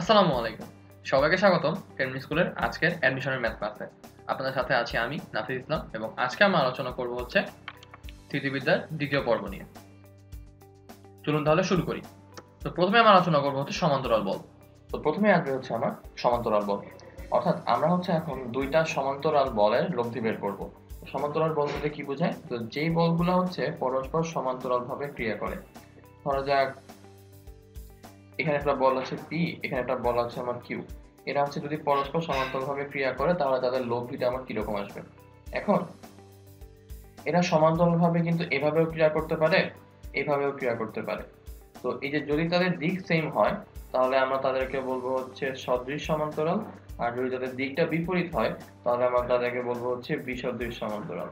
আসসালামু আলাইকুম। সবাইকে স্বাগতম টেনমিন স্কুলের আজকের অ্যাডমিশনের ম্যাথ ক্লাসে। আপনাদের সাথে আছি আমি নাফিজ ইসলাম এবং আজকে আমরা আলোচনা করব হচ্ছে স্থিতিবিদ্যার দ্বিতীয় পর্ব নিয়ে। চলুন তাহলে শুরু করি। তো প্রথমে আমরা আলোচনা করব হচ্ছে সমান্তরাল বল। তো প্রথমে আসবে হচ্ছে আমার সমান্তরাল বল, অর্থাৎ আমরা হচ্ছে এখন দুইটা সমান্তরাল বলের লব্ধি বের করব। সমান্তরাল বল বলতে কি বোঝায়? তো যেই বলগুলো হচ্ছে পরস্পর সমান্তরালভাবে ক্রিয়া করে। ধরা যাক এখানে একটা বল আছে পি, এখানে একটা বল আছে আমার কিউ। এরা হচ্ছে যদি পরস্পর সমান্তরালভাবে ক্রিয়া করে তাহলে তাদের লব্ধিটা আমার কিরকম আসবে। এখন এরা সমান্তরালভাবে কিন্তু এভাবেও ক্রিয়া করতে পারে, এভাবেও ক্রিয়া করতে পারে। তো এই যে যদি তাদের দিক সেম হয় তাহলে আমরা তাদেরকে বলবো হচ্ছে সদৃশ সমান্তরাল, আর যদি তাদের দিকটা বিপরীত হয় তাহলে আমরা তাদেরকে বলবো হচ্ছে বিসদৃশ সমান্তরাল।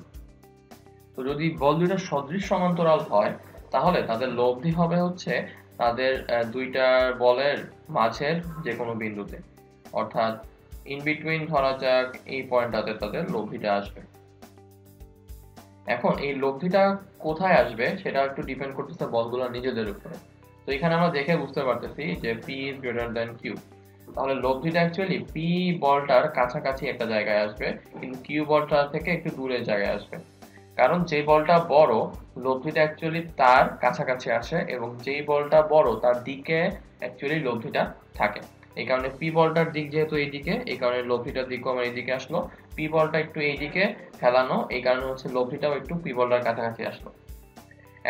তো যদি বল দুইটা সদৃশ সমান্তরাল হয় তাহলে তাদের লব্ধি হবে হচ্ছে তাদের দুইটা বলের মাঝের যে কোনো বিন্দুতে, অর্থাৎ ইন বিটুইন ধরা যাক এই পয়েন্টটাতে তাদের লব্ধিটা আসবে। এখন এই লব্ধিটা কোথায় আসবে সেটা একটু ডিপেন্ড করতেছে বলগুলোর নিজেদের উপরে। তো এখানে আমরা দেখে বুঝতে পারতেছি যে P is greater than Q, তাহলে লব্ধিটা অ্যাকচুয়ালি পি বলটার কাছাকাছি একটা জায়গায় আসবে, কিন্তু কিউ বলটা থেকে একটু দূরের জায়গায় আসবে। কারণ যে বলটা বড় লব্ধিটা অ্যাকচুয়ালি তার কাছাকাছি আসে, এবং যেই বলটা বড় তার দিকে অ্যাকচুয়ালি লব্ধিটা থাকে। এই কারণে পি বলটার দিক যেহেতু এইদিকে, এই কারণে লব্ধিটার দিকও আমার এইদিকে আসলো। পি বলটা একটু এইদিকে ফেলানো, এই কারণে হচ্ছে লব্ধিটাও একটু পি বলটার কাছাকাছি আসলো।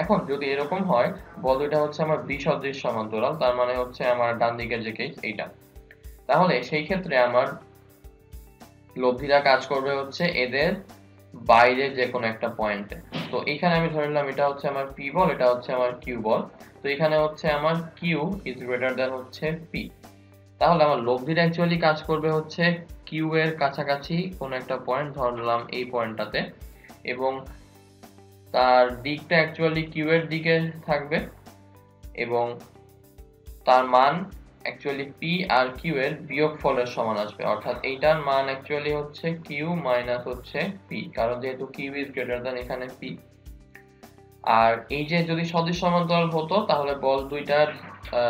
এখন যদি এরকম হয় বল দুইটা হচ্ছে আমার বিসদৃশ সমান্তরাল, তার মানে হচ্ছে আমার ডান দিকের যে কেস এইটা, তাহলে সেই ক্ষেত্রে আমার লব্ধিটা কাজ করবে হচ্ছে এদের বাইরে যে কোনো একটা পয়েন্টে। তো এখানে আমি ধরে নিলাম এটা হচ্ছে আমার পি বল, এটা হচ্ছে আমার কিউ বল। তো এখানে হচ্ছে আমার কিউ ইজ গ্রেটার দ্যান হচ্ছে পি, তাহলে আমার লব্ধিটা অ্যাকচুয়ালি কাজ করবে হচ্ছে কিউ এর কাছাকাছি কোনো একটা পয়েন্ট, ধরলাম এই পয়েন্টটাতে, এবং তার দিকটা অ্যাকচুয়ালি কিউ এর দিকে থাকবে, এবং তার মান অ্যাকচুয়ালি পি আর কিউ এর বিয়োগফলের সমান আসবে, অর্থাৎ এইটার মান অ্যাকচুয়ালি হচ্ছে কিউ মাইনাস হচ্ছে পি, কারণ যেহেতু কিউ ইজ গ্রেটার দ্যান এখানে পি। আর এই যে যদি সদৃশ সমান্তরাল হতো তাহলে বল দুইটার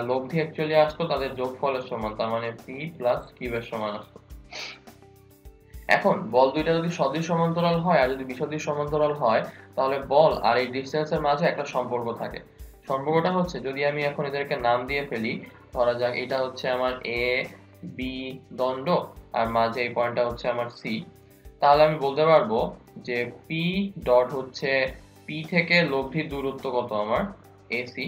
লব্ধি অ্যাকচুয়ালি আসতো তাদের যোগফলের সমান, তার মানে পি প্লাস কিউ এর সমান আসতো। এখন বল দুইটা যদি সদৃশ সমান্তরাল হয় আর যদি বিসদৃশ সমান্তরাল হয় তাহলে বল আর এই ডিসটেন্সের মাঝে একটা সম্পর্ক থাকে। সম্পর্কটা হচ্ছে যদি আমি এখন এদেরকে নাম দিয়ে ফেলি, ধরা যাক এটা হচ্ছে আমার এ বি দণ্ড আর মাঝে এই পয়েন্টটা হচ্ছে আমার সি, তাহলে আমি বলতে পারবো যে পি ডট হচ্ছে পি থেকে লব্ধির দূরত্ব কত আমার এসি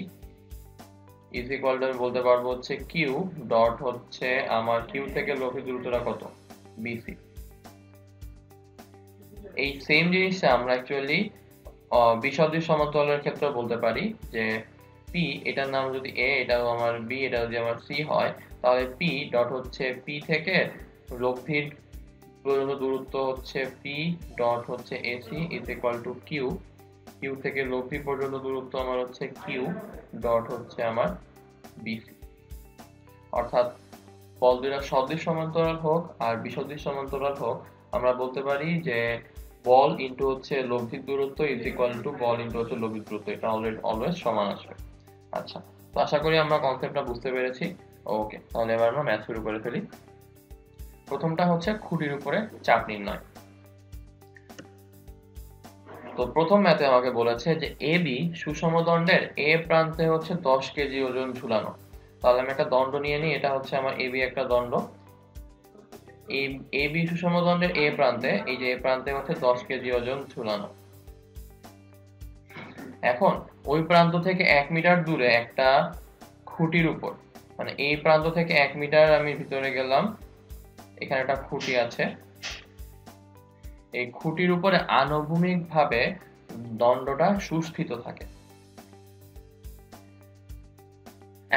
ইজ ইকুয়াল টু আমি বলতে পারবো হচ্ছে কিউ ডট হচ্ছে আমার কিউ থেকে লব্ধির দূরত্বটা কত বিসি। এই সেম জিনিসটা আমরা অ্যাকচুয়ালি বিসদৃশ সমান্তরালের ক্ষেত্রে বলতে পারি যে পি এটার নাম যদি এ, এটাও আমার বি, এটা যদি আমার সি হয় তাহলে পি ডট হচ্ছে পি থেকে লব্ধির পর্যন্ত দূরত্ব হচ্ছে পি ডট হচ্ছে AC is equal to Q, Q থেকে লব্ধি পর্যন্ত দূরত্ব আমার হচ্ছে কিউ ডট হচ্ছে আমার বিসি। অর্থাৎ বল দুইটা সদৃশ সমান্তরাল হোক আর বিসদৃশ সমান্তরাল হোক, আমরা বলতে পারি যে বল ইনটু হচ্ছে লব্ধির দূরত্ব is equal two ball into হচ্ছে লব্ধির দূরত্ব, এটা অলওয়েজ সমান আসবে। আচ্ছা, তো আশা করি আমরা কনসেপ্টটা বুঝতে পেরেছি। ওকে, তাহলে এবার আমরা ম্যাথ শুরু করে ফেলি। প্রথমটা হচ্ছে খুঁটির উপরে চাপ নির্ণয়। তো প্রথম ম্যাথে আমাকে বলেছে যে এ বি সুষম দণ্ডের এ প্রান্তে হচ্ছে 10 কেজি ওজন ঝুলানো। তাহলে আমি একটা দণ্ড নিয়ে নিই, এটা হচ্ছে আমার এ বি একটা দণ্ড। এ বি সুষম দণ্ডের এ প্রান্তে, এই যে এ প্রান্তে হচ্ছে 10 কেজি ওজন ঝুলানো। এখন ওই প্রান্ত থেকে 1 মিটার দূরে একটা খুঁটির উপর, মানে এই প্রান্ত থেকে 1 মিটার আমি ভিতরে গেলাম, এখানে একটা খুঁটি আছে, এই খুঁটির উপরে আনুভূমিক ভাবে দণ্ডটা সুস্থিত থাকে।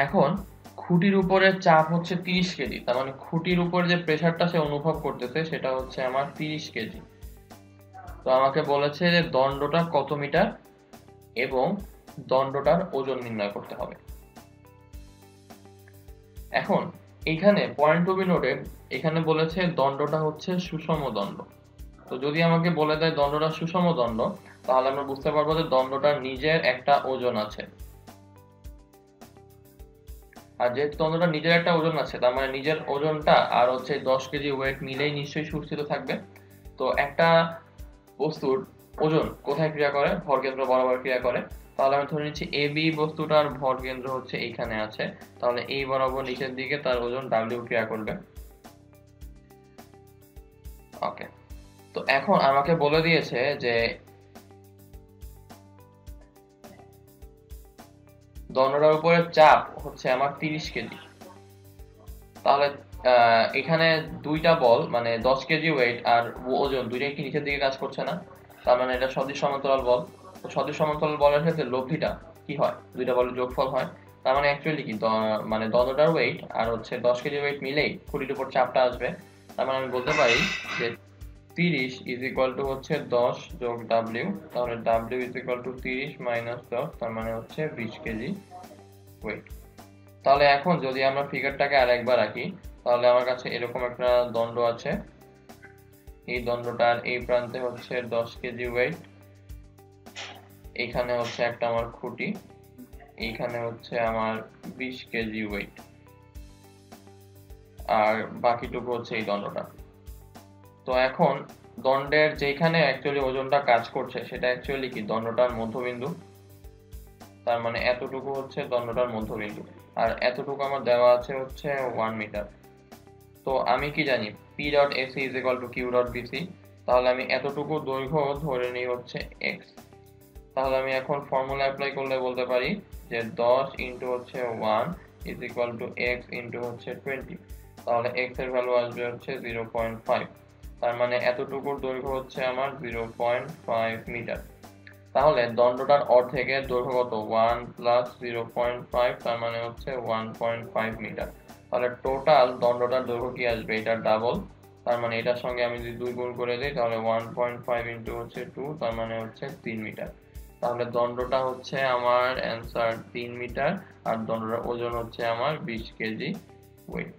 এখন খুঁটির উপরে চাপ হচ্ছে 30 কেজি, তার মানে খুঁটির উপর যে প্রেসারটা সে অনুভব করতেছে সেটা হচ্ছে আমার 30 কেজি। তো আমাকে বলেছে যে দণ্ডটা কত মিটার এবং দণ্ডটার ওজন নির্ণয় করতে হবে। এখন এইখানে পয়েন্ট টু বি নোটেড, এখানে বলেছে দণ্ডটা হচ্ছে সুষম দণ্ড। তো যদি আমাকে বলে দেয় দণ্ডটা সুষম দণ্ড তাহলে আমরা বুঝতে পারবো যে দণ্ডটার নিজের একটা ওজন আছে। আর যেহেতু দ্বন্দ্বটার নিজের একটা ওজন আছে, তার মানে নিজের ওজনটা আর হচ্ছে 10 কেজি ওয়েট মিলেই নিশ্চয়ই সুস্থিত থাকবে। তো একটা বস্তুর ওজন কোথায় ক্রিয়া করে? ভরকেন্দ্র বরাবর ক্রিয়া করে। তাহলে আমি ধরে নিচ্ছি এ বি বস্তুটার ভরকেন্দ্র হচ্ছে এইখানে আছে, তাহলে এই বরাবর নিচের দিকে তার ওজন ডাব্লিউ ক্রিয়া করবে। ওকে, তো এখন আমাকে বলে দিয়েছে যে দণ্ডটার উপরে চাপ হচ্ছে আমার 30 কেজি। তাহলে এখানে দুইটা বল মানে 10 কেজি ওয়েট আর ওজন দুইটাই কি নিচের দিকে কাজ করছে না? তার মানে এটা সদিশ সমান্তরাল বল। তো সদিশ সমান্তরাল বলের ক্ষেত্রে লব্ধিটা কি হয়? দুইটা বলের যোগফল হয়। তার মানে অ্যাকচুয়ালি কি মানে দণ্ডটার ওয়েট আর হচ্ছে 10 কেজি ওয়েট মিলেই খুঁটির উপর চাপটা আসবে। তার মানে আমি বলতে পারি যে 30 ইজ ইকুয়াল টু হচ্ছে 10 যোগ ডাব্লিউ। তাহলে W is equal two 30 minus 10, তার মানে হচ্ছে 20 কেজি ওয়েট। তাহলে এখন যদি আমরা ফিগারটাকে আরেকবার আঁকি, তাহলে আমার কাছে এরকম একটা দণ্ড আছে। এই দণ্ডটার এই প্রান্তে হচ্ছে 10 কেজি ওয়েট, এইখানে হচ্ছে একটা আমার খুঁটি, এইখানে হচ্ছে আমার 20 কেজি ওয়েট, আর বাকিটুকু হচ্ছে এই দণ্ডটা। তো এখন দণ্ডের যেখানে অ্যাকচুয়ালি ওজনটা কাজ করছে সেটা অ্যাকচুয়ালি কি দণ্ডটার মধ্যবিন্দু। তার মানে এতটুকু হচ্ছে দণ্ডটার মধ্যবিন্দু, আর এতটুকু আমার দেওয়া আছে হচ্ছে 1 মিটার। তো আমি কি জানি P dot AC is equal two Q dot BC। তাহলে আমি এতটুকু দৈর্ঘ্য ধরে নিই হচ্ছে x। তাহলে আমি এখন ফর্মুলা অ্যাপ্লাই করলে বলতে পারি যে 10 ইন্টু হচ্ছে 1 is equal two x into হচ্ছে 20। তাহলে x এর ভ্যালু আসবে হচ্ছে 0.5। তার মানে এতটুকুর দৈর্ঘ্য হচ্ছে আমার 0.5 মিটার। তাহলে দণ্ডটার অর্ধেকের দৈর্ঘ্য কত? 1 প্লাস 0.5, তার মানে হচ্ছে 1.5 মিটার। তাহলে টোটাল দণ্ডটার দৈর্ঘ্য কি আসবে? এটা ডাবল। তার মানে এটার সঙ্গে আমি যদি 2 গুণ করে দিই তাহলে 1.5 ইন্টু হচ্ছে 2, তার মানে হচ্ছে 3 মিটার। তাহলে দণ্ডটা হচ্ছে আমার অ্যান্সার 3 মিটার, আর দণ্ডটার ওজন হচ্ছে আমার 20 কেজি ওয়েট।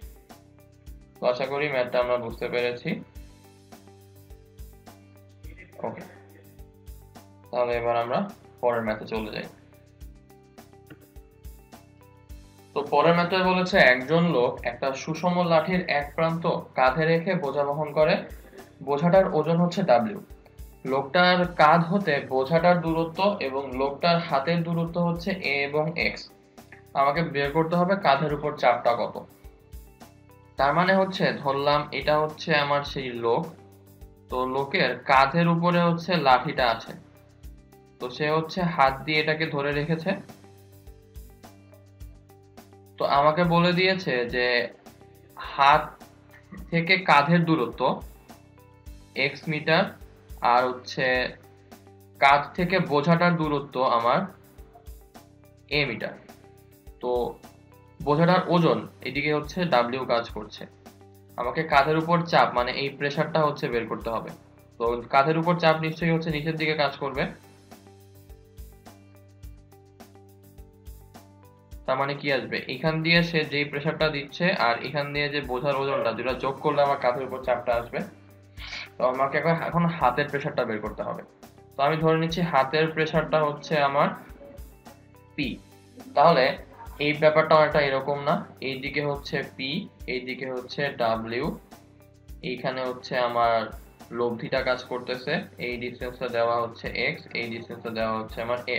তো আশা করি ম্যাথটা আমরা বুঝতে পেরেছি। ওকে, তাহলে এবার আমরা পরের ম্যাথে চলে যাই। তো পরের ম্যাথে বলেছে একজন লোক একটা সুষম লাঠির এক প্রান্ত কাঁধে রেখে বোঝা বহন করে। বোঝাটার ওজন হচ্ছে ডাব্লিউ। লোকটার কাঁধ হতে বোঝাটার দূরত্ব এবং লোকটার হাতের দূরত্ব হচ্ছে এ এবং এক্স। আমাকে বের করতে হবে কাঁধের উপর চাপটা কত। তার মানে হচ্ছে ধরলাম এটা হচ্ছে আমার সেই লোক। তো লোকের কাঁধের উপরে হচ্ছে লাঠিটা আছে, তো সে হচ্ছে হাত দিয়ে এটাকে ধরে রেখেছে। তো আমাকে বলে দিয়েছে যে হাত থেকে কাঁধের দূরত্ব এক্স মিটার, আর হচ্ছে কাঁধ থেকে বোঝাটার দূরত্ব আমার এ মিটার। তো বোঝাটার ওজন এদিকে হচ্ছে ডাব্লিউ কাজ করছে। আমাকে কাঁধের উপর চাপ মানে এই প্রেসারটা হচ্ছে বের করতে হবে। তো কাঁধের উপর চাপ নিশ্চয়ই হচ্ছে নিচের দিকে কাজ করবে। তার মানে কি আসবে? এখান দিয়ে সে যেই প্রেসারটা দিচ্ছে আর এখান দিয়ে যে বোঝার ওজনটা, যেটা যোগ করলে আমার কাঁধের উপর চাপটা আসবে। তো আমাকে এখন হাতের প্রেসারটা বের করতে হবে। তো আমি ধরে নিচ্ছি হাতের প্রেসারটা হচ্ছে আমার পি। তাহলে এই ব্যাপারটা অনেকটা এরকম না? এইদিকে হচ্ছে পি, এইদিকে হচ্ছে ডাব্লিউ, এইখানে হচ্ছে আমার লব্ধিটা কাজ করতেছে, এই ডিসটেন্সটা দেওয়া হচ্ছে এক্স, এই ডিসটেন্সটা দেওয়া হচ্ছে আমার এ।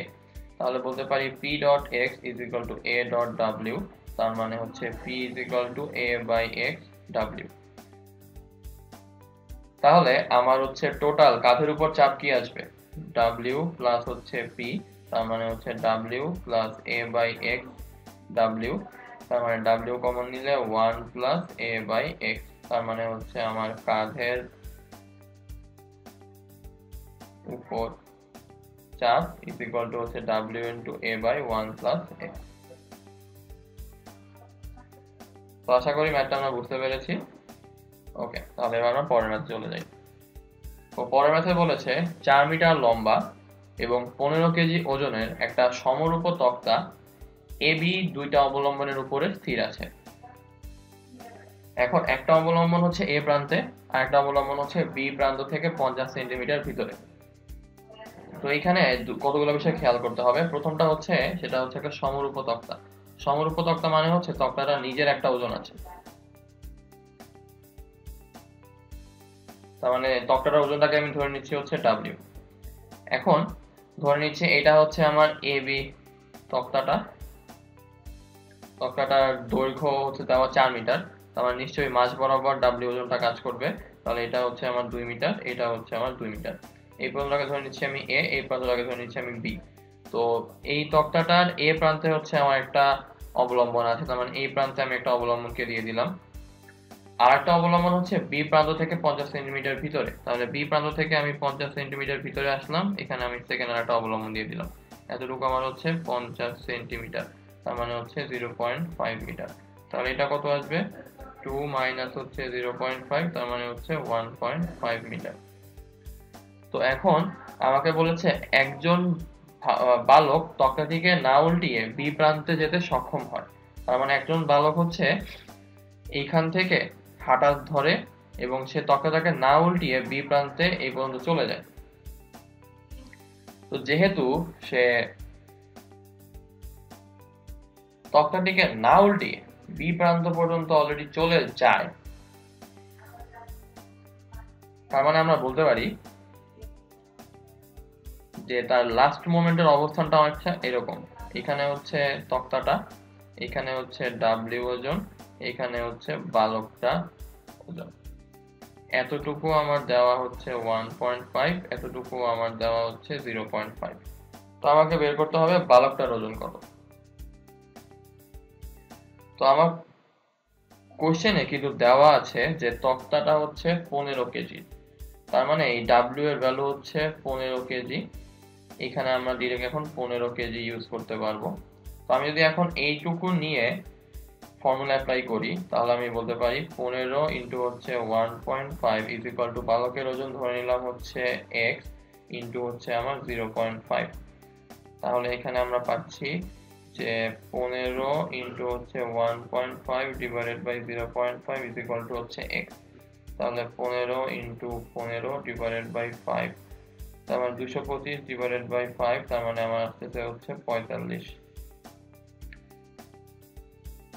তাহলে বলতে পারি P dot X is equal to A dot W. তার মানে হচ্ছে P is equal to A by X W. তাহলে আমার হচ্ছে টোটাল কাঁধের উপর চাপ কি আসবে? ডাব্লিউ প্লাস হচ্ছে পি, তার মানে হচ্ছে W plus A by X W. তার মানে ডাব্লিউ কমন নিলে 1 প্লাস এ বাই এক্স, তার মানে হচ্ছে আমার কাঁধের উপর চাপ ইজ ইকুয়াল টু হচ্ছে W into A by 1 plus X. তো আশা করি ম্যাথটা আমরা বুঝতে পেরেছি। ওকে, তাহলে এবার আমরা পরের ম্যাথে চলে যাই। তো পরের ম্যাথে বলেছে 4 মিটার লম্বা এবং 15 কেজি ওজনের একটা সমরূপ তক্তা এবি দুইটা অবলম্বনের উপরে স্থির আছে। এখন একটা অবলম্বন হচ্ছে এ প্রান্তে আর একটা অবলম্বন হচ্ছে বি প্রান্ত থেকে 50 সেন্টিমিটার ভিতরে। তো এখানে কতগুলো বিষয় খেয়াল করতে হবে। প্রথমটা হচ্ছে সেটা হচ্ছে একটা সমরূপ তক্তা। সমরূপ তক্তা মানে হচ্ছে তক্তাটা নিজের একটা ওজন আছে, তার মানে তক্তাটার ওজনটাকে আমি ধরে নিচ্ছি হচ্ছে ডাব্লিউ। এখন ধরে নিচ্ছি এটা হচ্ছে আমার এ বি তক্তাটা, তক্তাটার দৈর্ঘ্য হচ্ছে দেওয়া 4 মিটার, তার মানে নিশ্চয়ই মাঝ বরাবর ডাব্লিউ ওজনটা কাজ করবে, তাহলে এটা হচ্ছে আমার 2 মিটার, এটা হচ্ছে আমার 2 মিটার। এই প্রান্তটাকে ধরে নিচ্ছি আমি এ, এই প্রান্তটাকে ধরে নিচ্ছি আমি বি। তো এই তক্তাটার এ প্রান্তে হচ্ছে আমার একটা অবলম্বন আছে, তার মানে এই প্রান্তে আমি একটা অবলম্বনকে দিয়ে দিলাম। আর একটা অবলম্বন হচ্ছে বি প্রান্ত থেকে 50 সেন্টিমিটার ভিতরে, তাহলে বি প্রান্ত থেকে আমি 50 সেন্টিমিটার ভিতরে আসলাম, এখানে আমি সেকেন্ড আর একটা অবলম্বন দিয়ে দিলাম। এতটুকু আমার হচ্ছে 50 সেন্টিমিটার, তার মানে হচ্ছে 0.5 মিটার। তাহলে এটা কত আসবে? 2 মাইনাস হচ্ছে 0.5, তার মানে হচ্ছে 1.5 মিটার। তো এখন আমাকে বলেছে একজন বালক তক্তাটিকে না উল্টিয়ে বি প্রান্তে যেতে সক্ষম হয়। তার মানে একজন বালক হচ্ছে এইখান থেকে হাঁটা ধরে এবং সে তক্তাটাকে না উল্টিয়ে বি প্রান্তে এই পর্যন্ত চলে যায়। তো যেহেতু সে তক্তাটিকে না উল্টিয়ে বি প্রান্ত পর্যন্ত অলরেডি চলে যায়, তার মানে আমরা বলতে পারি যে তার লাস্ট মোমেন্টের অবস্থানটা হচ্ছে এরকম, এখানে হচ্ছে তক্তাটা, এখানে হচ্ছে ডাব্লিউ ওজন, এখানে হচ্ছে বালকটা ওজন, এতটুকু আমার দেওয়া হচ্ছে 1.5, এতটুকু আমার দেওয়া হচ্ছে 0.5। তো আমাকে বের করতে হবে বালকটার ওজন কত। তো আমার কোশ্চেনে কিন্তু দেওয়া আছে যে তক্তাটা হচ্ছে 15 কেজি, তার মানে এই ডাব্লিউ এর ভ্যালু হচ্ছে 15 কেজি। এখানে আমরা ডিরেক্ট এখন 15 কেজি ইউজ করতে পারবো। তো আমি যদি এখন এইটুকু নিয়ে ফর্মুলা অ্যাপ্লাই করি, তাহলে আমি বলতে পারি 15 ইন্টু হচ্ছে 1.5 ইজ ইকুয়াল টু বালকের ওজন ধরে নিলাম হচ্ছে এক্স ইন্টু হচ্ছে আমার 0.5। তাহলে এখানে আমরা পাচ্ছি যে 15 ইন্টু হচ্ছে 1.5 divided by 0.5 is equal to হচ্ছে এক্স। তাহলে 15 ইন্টু 15 ডিভাইডেড বাই 5, তার মানে 225 ডিভাইডেড বাই 5, তার মানে আমার আসতেছে হচ্ছে 45।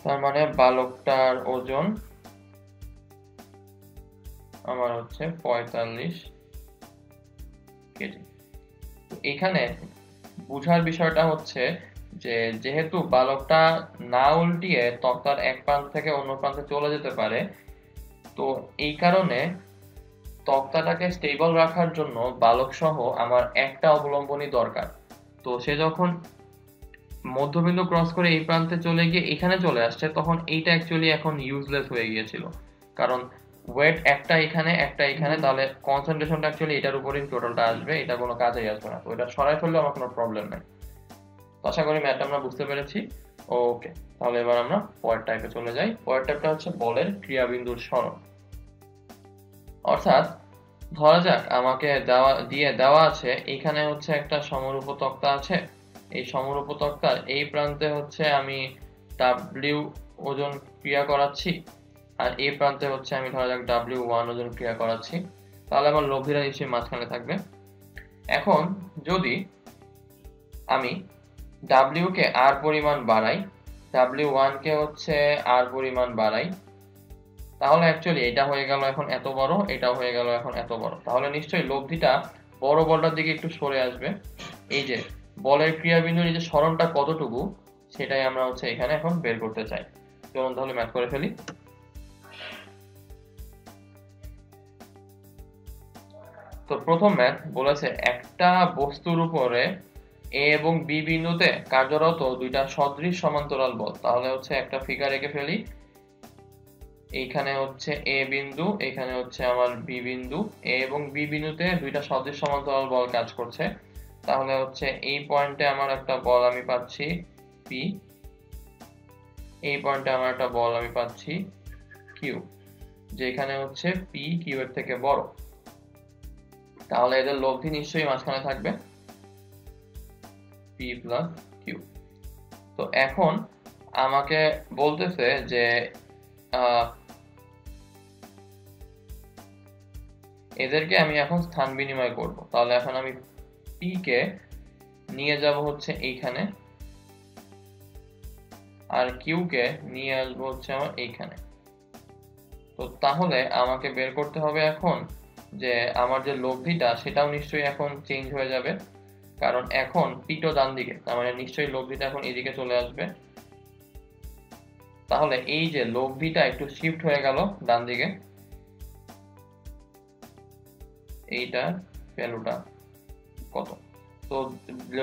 তার মানে বালকটার ওজন আমার হচ্ছে 45 কেজি। এখানে বুঝার বিষয়টা হচ্ছে যে যেহেতু বালকটা না উল্টিয়ে তক্তার এক প্রান্ত থেকে অন্য প্রান্তে চলে যেতে পারে, তো এই কারণে তক্তাটাকে স্টেবল রাখার জন্য বালক সহ আমার একটা অবলম্বনই দরকার। তো সে যখন মধ্যবিন্দু ক্রস করে এই প্রান্তে চলে গিয়ে এখানে চলে আসছে, তখন এইটা অ্যাকচুয়ালি এখন ইউজলেস হয়ে গিয়েছিল, কারণ ওয়েট একটা এখানে একটা এখানে, তাহলে কনসেন্ট্রেশনটা অ্যাকচুয়ালি এটার উপরেই টোটালটা আসবে, এটা কোনো কাজেই আসবে না। তো এটা সরাই ফেললেও আমার কোনো প্রবলেম নাই। তো আশা করি ম্যাথটা আমরা বুঝতে পেরেছি। ওকে, তাহলে এবার আমরা পরের টাইপে চলে যাই। পরের টাইপটা হচ্ছে বলের ক্রিয়াবিন্দুর সরণ। অর্থাৎ ধরা যাক আমাকে দেওয়া আছে এখানে হচ্ছে একটা সমরূপ তক্তা আছে, এই সমরূপ তক্তার এই প্রান্তে হচ্ছে আমি ডাব্লিউ ওজন ক্রিয়া করাচ্ছি, আর এই প্রান্তে হচ্ছে আমি ধরা যাক W1 ওজন ক্রিয়া করাচ্ছি, তাহলে আমার লব্ধিটা নিশ্চয়ই মাঝখানে থাকবে। এখন যদি আমি W কে R পরিমাণ বাড়াই, W1 কে হচ্ছে R পরিমাণ বাড়াই, তাহলে অ্যাকচুয়ালি এটা হয়ে গেল এখন এত বড়, এটাও হয়ে গেল এখন এত বড়, তাহলে নিশ্চয়ই লব্ধিটা বড় বলটার দিকে একটু সরে আসবে। এই যে বলের ক্রিয়াবিন্দুর এই যে সরণটা কতটুকু, সেটাই আমরা হচ্ছে এখানে এখন বের করতে চাই। চলুন তাহলে ম্যাথ করে ফেলি। তো প্রথম ম্যাথ বলেছে একটা বস্তুর উপরে এ এবং বি বিন্দুতে কার্যরত দুইটা সদৃশ সমান্তরাল বল। তাহলে হচ্ছে একটা ফিগার এঁকে ফেলি। এইখানে হচ্ছে এ বিন্দু, এখানে হচ্ছে আমার বি বিন্দু, এ এবং বি বিন্দুতে দুইটা সদৃশ সমান্তরাল বল কাজ করছে। তাহলে হচ্ছে এই পয়েন্টে আমার একটা বল আমি পাচ্ছি পি, এই পয়েন্টে আমার একটা বল আমি পাচ্ছি কিউ, যেখানে হচ্ছে পি কিউ এর থেকে বড়। তাহলে এদের লব্ধি নিশ্চয়ই মাঝখানে থাকবে, পি প্লাস কিউ। তো এখন আমাকে বলতেছে যে এদেরকে আমি এখন স্থান বিনিময় করব। তাহলে এখন আমি পি কে নিয়ে যাব হচ্ছে এইখানে, আর কিউ কে নিয়ে আসবো হচ্ছে আমার এইখানে। তো তাহলে আমাকে বের করতে হবে এখন যে আমার যে লব্ধিটা সেটাও নিশ্চয়ই এখন চেঞ্জ হয়ে যাবে, কারণ এখন পিটো ডান দিকে, তার মানে নিশ্চয়ই লব্ধিটা এখন এদিকে চলে আসবে। তাহলে এই যে লব্ধিটা একটু শিফট হয়ে গেল ডান দিকে, এইটা ভ্যালুটা কত? তো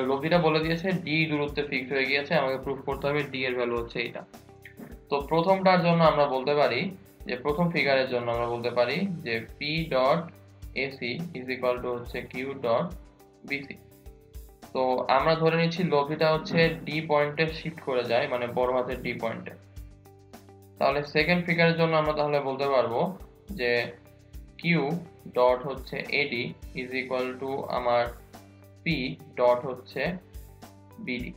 লব্ধিটা বলে দিয়েছে ডি দূরত্বে ফিক্স হয়ে গিয়েছে, আমাকে প্রুফ করতে হবে ডি এর ভ্যালু হচ্ছে এইটা। তো প্রথমটার জন্য আমরা বলতে পারি যে প্রথম ফিগারের জন্য আমরা বলতে পারি যে P dot AC is equal to হচ্ছে কিউ ডট বিসি। তো আমরা ধরে নিচ্ছি লব্ধিটা হচ্ছে ডি পয়েন্টে শিফট করে যায়, মানে বড় হাতের ডি পয়েন্টে। তাহলে সেকেন্ড ফিগারের জন্য আমরা তাহলে বলতে পারবো যে কিউ ডট হচ্ছে এডি ইজ ইকুয়াল টু আমার পি ডট হচ্ছে বিডি।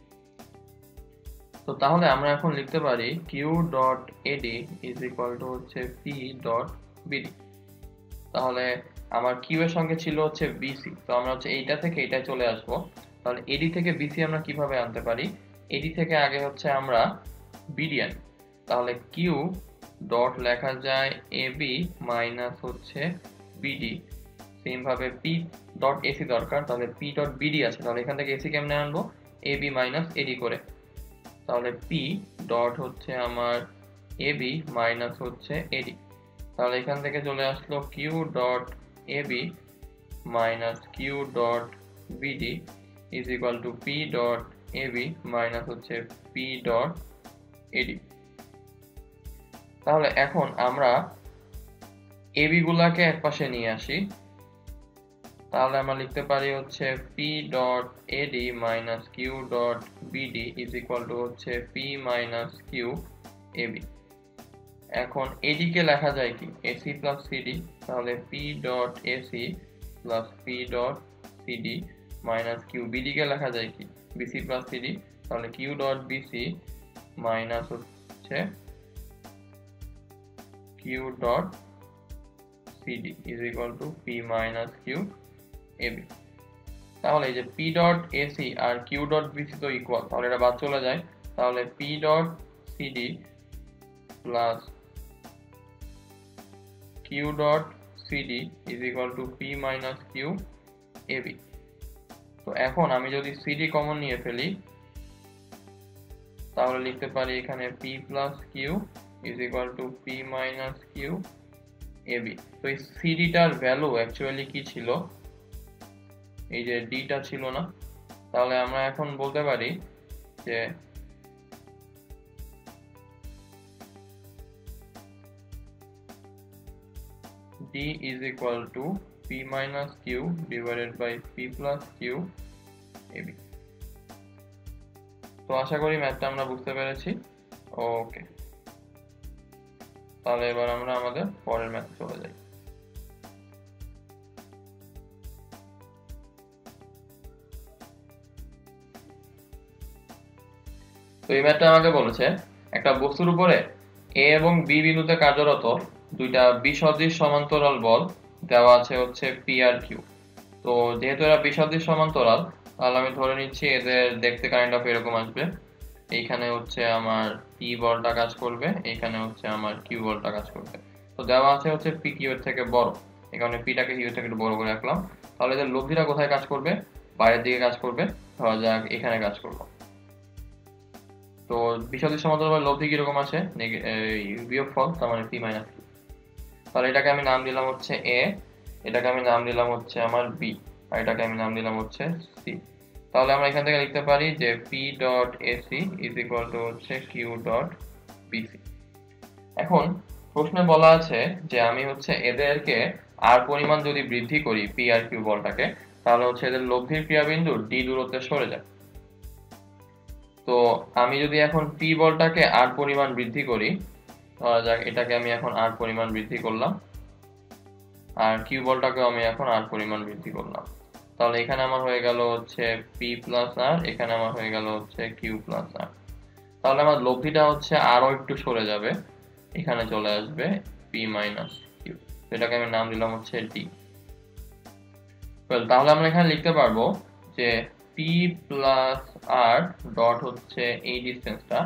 তো তাহলে আমরা এখন লিখতে পারি Q dot AD is equal to হচ্ছে পি ডট বিডি। তাহলে আমার কিউ এর সঙ্গে ছিল হচ্ছে বিসি, তো আমরা হচ্ছে এইটা থেকে এইটায় চলে আসব। তাহলে এডি থেকে বিসি আমরা কিভাবে আনতে পারি? এডি থেকে আগে হচ্ছে আমরা বিডি আনি। তাহলে কিউ ডট লেখা যায় এবি মাইনাস হচ্ছে বিডি। সেম ভাবে পি ডট এসি দরকার, তাহলে পি ডট বিডি আছে, তাহলে এখান থেকে এসি কেমনে আনবো? এবি মাইনাস এডি করে। তাহলে পি ডট হচ্ছে আমার এবি মাইনাস হচ্ছে এডি। তাহলে এখান থেকে চলে আসলো Q dot AB minus Q dot BD is equal to P dot AB minus হচ্ছে পি ডট এডি। তাহলে এখন আমরা এবি গুলাকে এক পাশে নিয়ে আসি। তাহলে আমরা লিখতে পারি হচ্ছে P dot AD minus Q dot BD is equal to হচ্ছে পি মাইনাস কিউ এবি। এখন এডি কে লেখা যায় কি? AC plus CD. তাহলে P dot AC plus P dot CD minus Q. BD কে লেখা যায় কি? BC plus CD. তাহলে কিউ ডট বিসি মাইনাস হচ্ছে Q dot CD is equal to P minus Q AB. তাহলে এই যে পি ডট এসি আর কিউ ডট বিসি তো ইকুয়াল, তাহলে এটা বাদ চলে যায়। তাহলে P dot CD plus Q dot CD is equal to P minus Q AB. তো এখন আমি যদি সিডি কমন নিয়ে ফেলি তাহলে লিখতে পারি এখানে P plus Q is equal to P minus Q AB. তো এই সিডিটার ভ্যালু অ্যাকচুয়ালি কি ছিল? এই যে ডিটা ছিল না? তাহলে আমরা এখন বলতে পারি যে d is equal to p minus q divided by p plus q ab। তো আশা করি ম্যাথটা আমরা বুঝতে পেরেছি। ওকে, তাহলে এবার আমরা আমাদের পরের ম্যাথে চলে যাই। তো এই ম্যাথটা আমাকে বলেছে একটা বস্তুর উপরে এ এবং বি বিন্দুতে কার্যরত দুইটা বিসদৃশ সমান্তরাল বল দেওয়া আছে হচ্ছে পি আর কিউ। তো যেহেতু এরা বিসদৃশ সমান্তরাল, তাহলে আমি ধরে নিচ্ছি এদের দেখতে কাইন্ড অফ এরকম আসবে। এইখানে হচ্ছে আমার পি বলটা কাজ করবে, এখানে হচ্ছে আমার কিউ বলটা কাজ করবে। তো দেওয়া আছে হচ্ছে পি কিউ এর থেকে বড়, এখানে পিটাকে কিউ এর থেকে একটু বড় করে রাখলাম। তাহলে এদের লব্ধিটা কোথায় কাজ করবে? বাইরের দিকে কাজ করবে। ধরা যাক এখানে কাজ করবো। তো বিসদৃশ সমান্তরাল লব্ধি কিরকম আছে? বিয়োগফল, তার মানে পি মাইনাস কিউ। তাহলে এটাকে আমি নাম দিলাম হচ্ছে এ, এটাকে আমি নাম দিলাম হচ্ছে আমার বি, আর এটাকে আমি নাম দিলাম হচ্ছে সি। তাহলে আমরা এখান থেকে লিখতে পারি যে P dot AC is equal to হচ্ছে কিউ ডট বিসি। এখন প্রশ্নে বলা আছে যে আমি হচ্ছে এদেরকে আর পরিমাণ যদি বৃদ্ধি করি পি আর কিউ বলটাকে, তাহলে হচ্ছে এদের লব্ধির ক্রিয়াবিন্দু ডি দূরত্বে সরে যায়। তো আমি যদি এখন পি বলটাকে আর পরিমাণ বৃদ্ধি করি, ধরা যাক এটাকে আমি এখন আর পরিমাণ বৃদ্ধি করলাম, আর কিউ বলটাকেও আমি এখন আর পরিমাণ বৃদ্ধি করলাম, তাহলে এখানে আমার হয়ে গেল হচ্ছে পি প্লাস আর, এখানে আমার হয়ে গেল হচ্ছে কিউ প্লাস আর। তাহলে আমার লব্ধিটা হচ্ছে আরো একটু সরে যাবে, এখানে চলে আসবে পি মাইনাস কিউ। এটাকে আমি নাম দিলাম হচ্ছে ডি। তাহলে আমরা এখানে লিখতে পারবো যে পি প্লাস আর ডট হচ্ছে এই ডিস্টেন্সটা,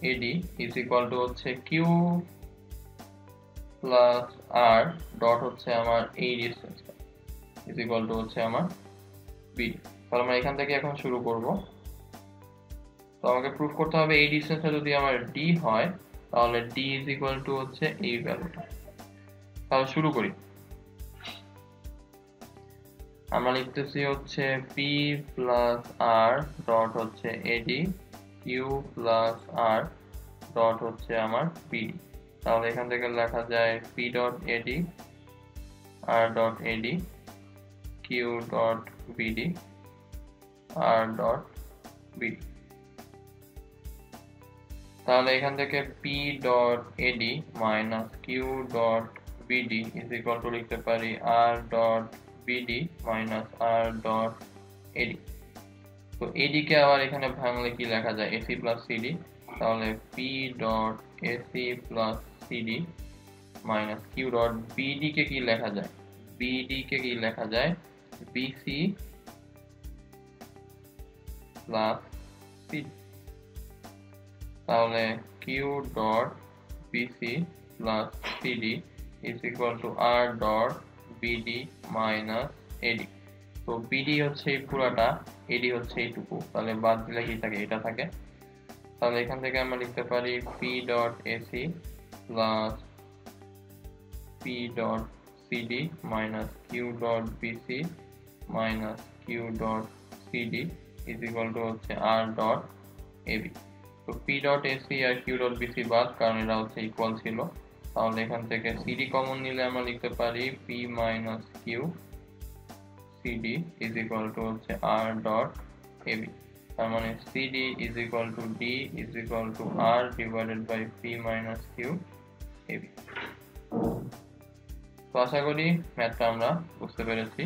এডি ইজ ইকুয়াল টু হচ্ছে কিউ প্লাস আর ডট হচ্ছে আমার এই ডিস্টেন্সটা ইজ ইকুয়াল টু হচ্ছে আমার বিডি। তাহলে আমরা এখান থেকে এখন শুরু করব। তো আমাকে প্রুফ করতে হবে এই ডিস্টেন্সটা যদি আমার ডি হয় তাহলে ডি ইজ ইকুয়াল টু হচ্ছে এই ভ্যালুটা। তাহলে শুরু করি। আমরা লিখতেছি হচ্ছে পি প্লাস আর ডট হচ্ছে AD Q plus R dot হচ্ছে আমার বিডি। তাহলে এখান থেকে লেখা যায় P dot AD R dot AD Q dot BD R dot BD. তাহলে এখান থেকে P dot AD minus Q dot BD is equal to লিখতে পারি R dot BD minus R dot AD. তো এডি কে আবার এখানে ভাঙলে কি লেখা যায় এসি প্লাস সিডি। তাহলে P dot AC plus CD minus Q dot BD কে কি লেখা যায় বিডি কে কি লেখা যায় বিসি প্লাস সিডি। তাহলে Q dot BC plus CD is equal to R dot BD minus AD. তো বিডি হচ্ছে এই পুরাটা, এডি হচ্ছে এইটুকু, তাহলে বাদ দিলে কি থাকে এটা থাকে। তাহলে এখান থেকে আমরা লিখতে পারি P dot AC plus P dot CD minus Q dot BC minus Q dot CD is equal to হচ্ছে আর ডট এবি। তো পি ডট এসি আর কিউ ডট বিসি বাদ, কারণ এরা হচ্ছে ইকুয়াল ছিল। তাহলে এখান থেকে সিডি কমন নিলে আমরা লিখতে পারি P minus Q CD is equal to হচ্ছে আর ডট এবি। তার মানে CD is equal to D is equal to R divided by P minus Q AB. তো আশা করি ম্যাথটা আমরা বুঝতে পেরেছি।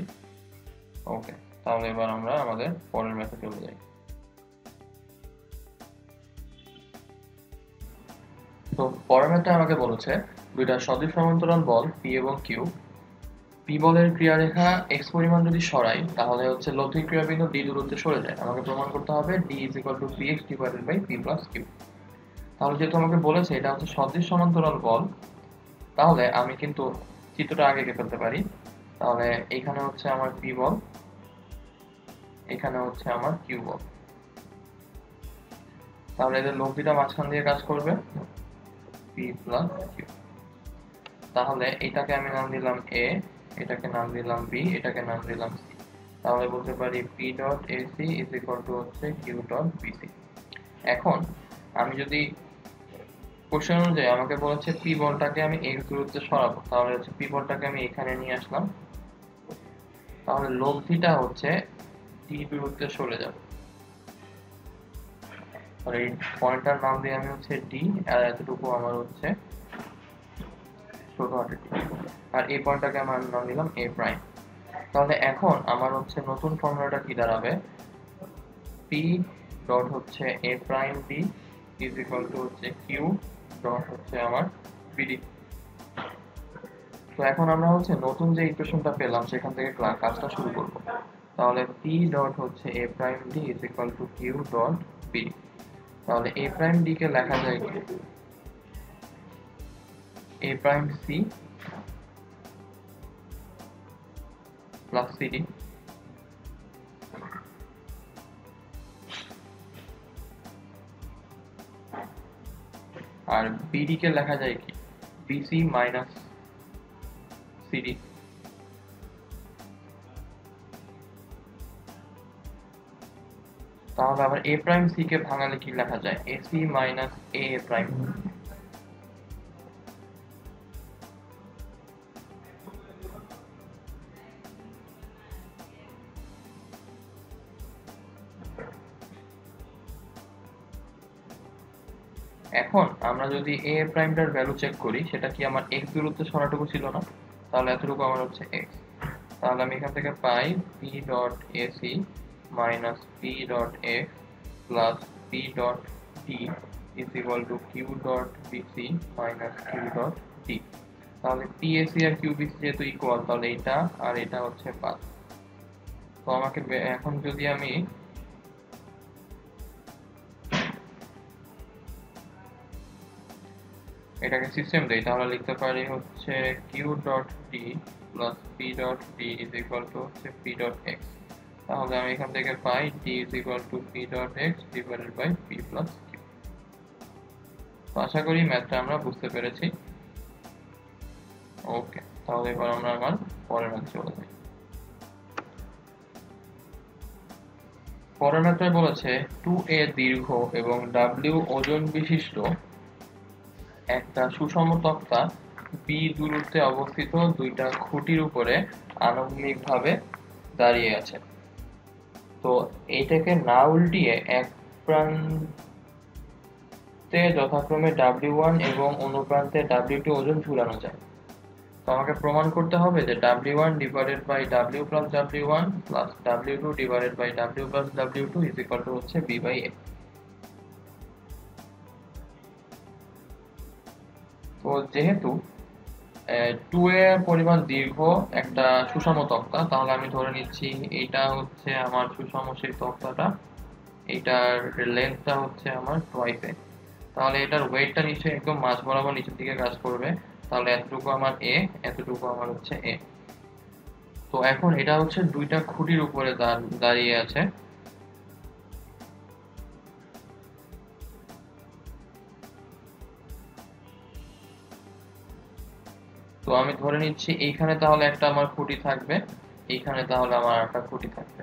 ওকে, তাহলে এবার আমরা আমাদের পরের ম্যাথে চলে যাই। তো পরের ম্যাথটা আমাকে বলেছে দুইটা সদৃশ সমান্তরাল বল পি এবং কিউ। পি বলের ক্রিয়ারেখা এক্স পরিমাণ যদি সরাই তাহলে হচ্ছে লব্ধি ক্রিয়াবিন্দু ডি দূরত্বে সরে যায়। আমাকে প্রমাণ করতে হবে D is equal to P X divided by P plus Q. তাহলে যেহেতু আমাকে বলেছে এটা হচ্ছে সদৃশ সমান্তরাল বল, তাহলে আমি কিন্তু চিত্রটা আগে এঁকে ফেলতে পারি। তাহলে এখানে হচ্ছে আমার পি বল, এখানে হচ্ছে আমার কিউ বল। তাহলে এদের লব্ধিটা মাঝখান দিয়ে কাজ করবে পি প্লাস কিউ। তাহলে এটাকে আমি নাম দিলাম এ, এটাকে নাম দিলাম বি, এটাকে নাম দিলাম সি। তাহলে বলতে পারি P dot AC is equal to হচ্ছে কিউ ডট বিসি। এখন আমি যদি কোশ্চেন অনুযায়ী আমাকে বলেছে পি বলটাকে আমি এক্স দূরত্বে সরাবো, তাহলে হচ্ছে পি বলটাকে আমি এখানে নিয়ে আসলাম। তাহলে লব্ধিটা হচ্ছে ডি দূরত্বে সরে যাবে। আর এই পয়েন্টটার নাম দিয়ে আমি হচ্ছে ডি, আর এতটুকু আমার হচ্ছে ছোট হাতের ডি, আর এই পয়েন্টটাকে আমার নাম দিলাম এ প্রাইম। তাহলে এখন আমার হচ্ছে নতুন ফর্মুলাটা কি দাঁড়াবে পি ডট হচ্ছে A prime D is equal to হচ্ছে কিউ ডট হচ্ছে আমার বিডি। তো এখন আমরা হচ্ছে নতুন যে ইকুয়েশনটা পেলাম সেখান থেকে কাজটা শুরু করব। তাহলে পি ডট হচ্ছে A prime D is equal to Q dot BD. তাহলে এ প্রাইম ডি কে লেখা যায় কি A prime C plus CD আর বিডি কে লেখা যায় কি বিসি মাইনাস সিডি। তাহলে আবার এ প্রাইম সি কে ভাঙালে কি লেখা যায় এসি মাইনাস এ প্রাইম। এখন আমরা যদি এ প্রাইমটার ভ্যালু চেক করি সেটা কি আমার এক্স দূরত্বে সরাটুকু ছিল না, তাহলে এতটুকু আমার হচ্ছে এক্স। তাহলে আমি এখান থেকে পাই P dot AC minus P dot X plus P dot D is equal to Q dot BC minus Q dot D. তাহলে পি এসি আর কিউ বিসি যেহেতু ইকুয়াল, তাহলে এটা আর এটা হচ্ছে 5। তো আমাকে এখন যদি আমি এটাকে সিস্টেম দেই, তাহলে লিখতে পারি হচ্ছে Q dot D plus P dot D is equal to হচ্ছে পি ডট এক্স। তাহলে আমি এখান থেকে পাই D is equal to P dot X divided by P plus Q. তো আশা করি ম্যাথটা আমরা বুঝতে পেরেছি। ওকে, তাহলে এবার আমরা আমার পরের ম্যাথ চলে যাই। পরের ম্যাথটায় বলেছে 2a দীর্ঘ এবং w ওজন বিশিষ্ট একটা সুষম তক্তা b দূরত্বে অবস্থিত দুইটা খুঁটির উপরে আনুভূমিকভাবে দাঁড়িয়ে আছে। তো এইটাকে না উল্টিয়ে এক প্রান্তে যথাক্রমে w1 এবং অনুপ্রান্তে w2 ওজন ঝুলানো যায়। তো আমাকে প্রমাণ করতে হবে যে w1 divided by w plus w1 plus w2 divided by w plus w2 is equal to হচ্ছে b বাই a। তো যেহেতু 2a পরিমাণ দীর্ঘ একটা সুষম তক্তা, তাহলে আমি ধরে নিচ্ছি এইটা হচ্ছে আমার সুষম সেই তক্তাটা, এইটার লেন্থটা হচ্ছে আমার টোয়াইস a। তাহলে এটার ওয়েটটা নিশ্চয়ই একদম মাঝ বরাবর নিচের দিকে কাজ করবে। তাহলে এতটুকু আমার a, এতটুকু আমার হচ্ছে a। তো এখন এটা হচ্ছে দুইটা খুঁটির উপরে দাঁড়িয়ে আছে। তো আমি ধরে নিচ্ছি এইখানে তাহলে একটা আমার খুঁটি থাকবে, এইখানে তাহলে আমার একটা খুঁটি থাকবে।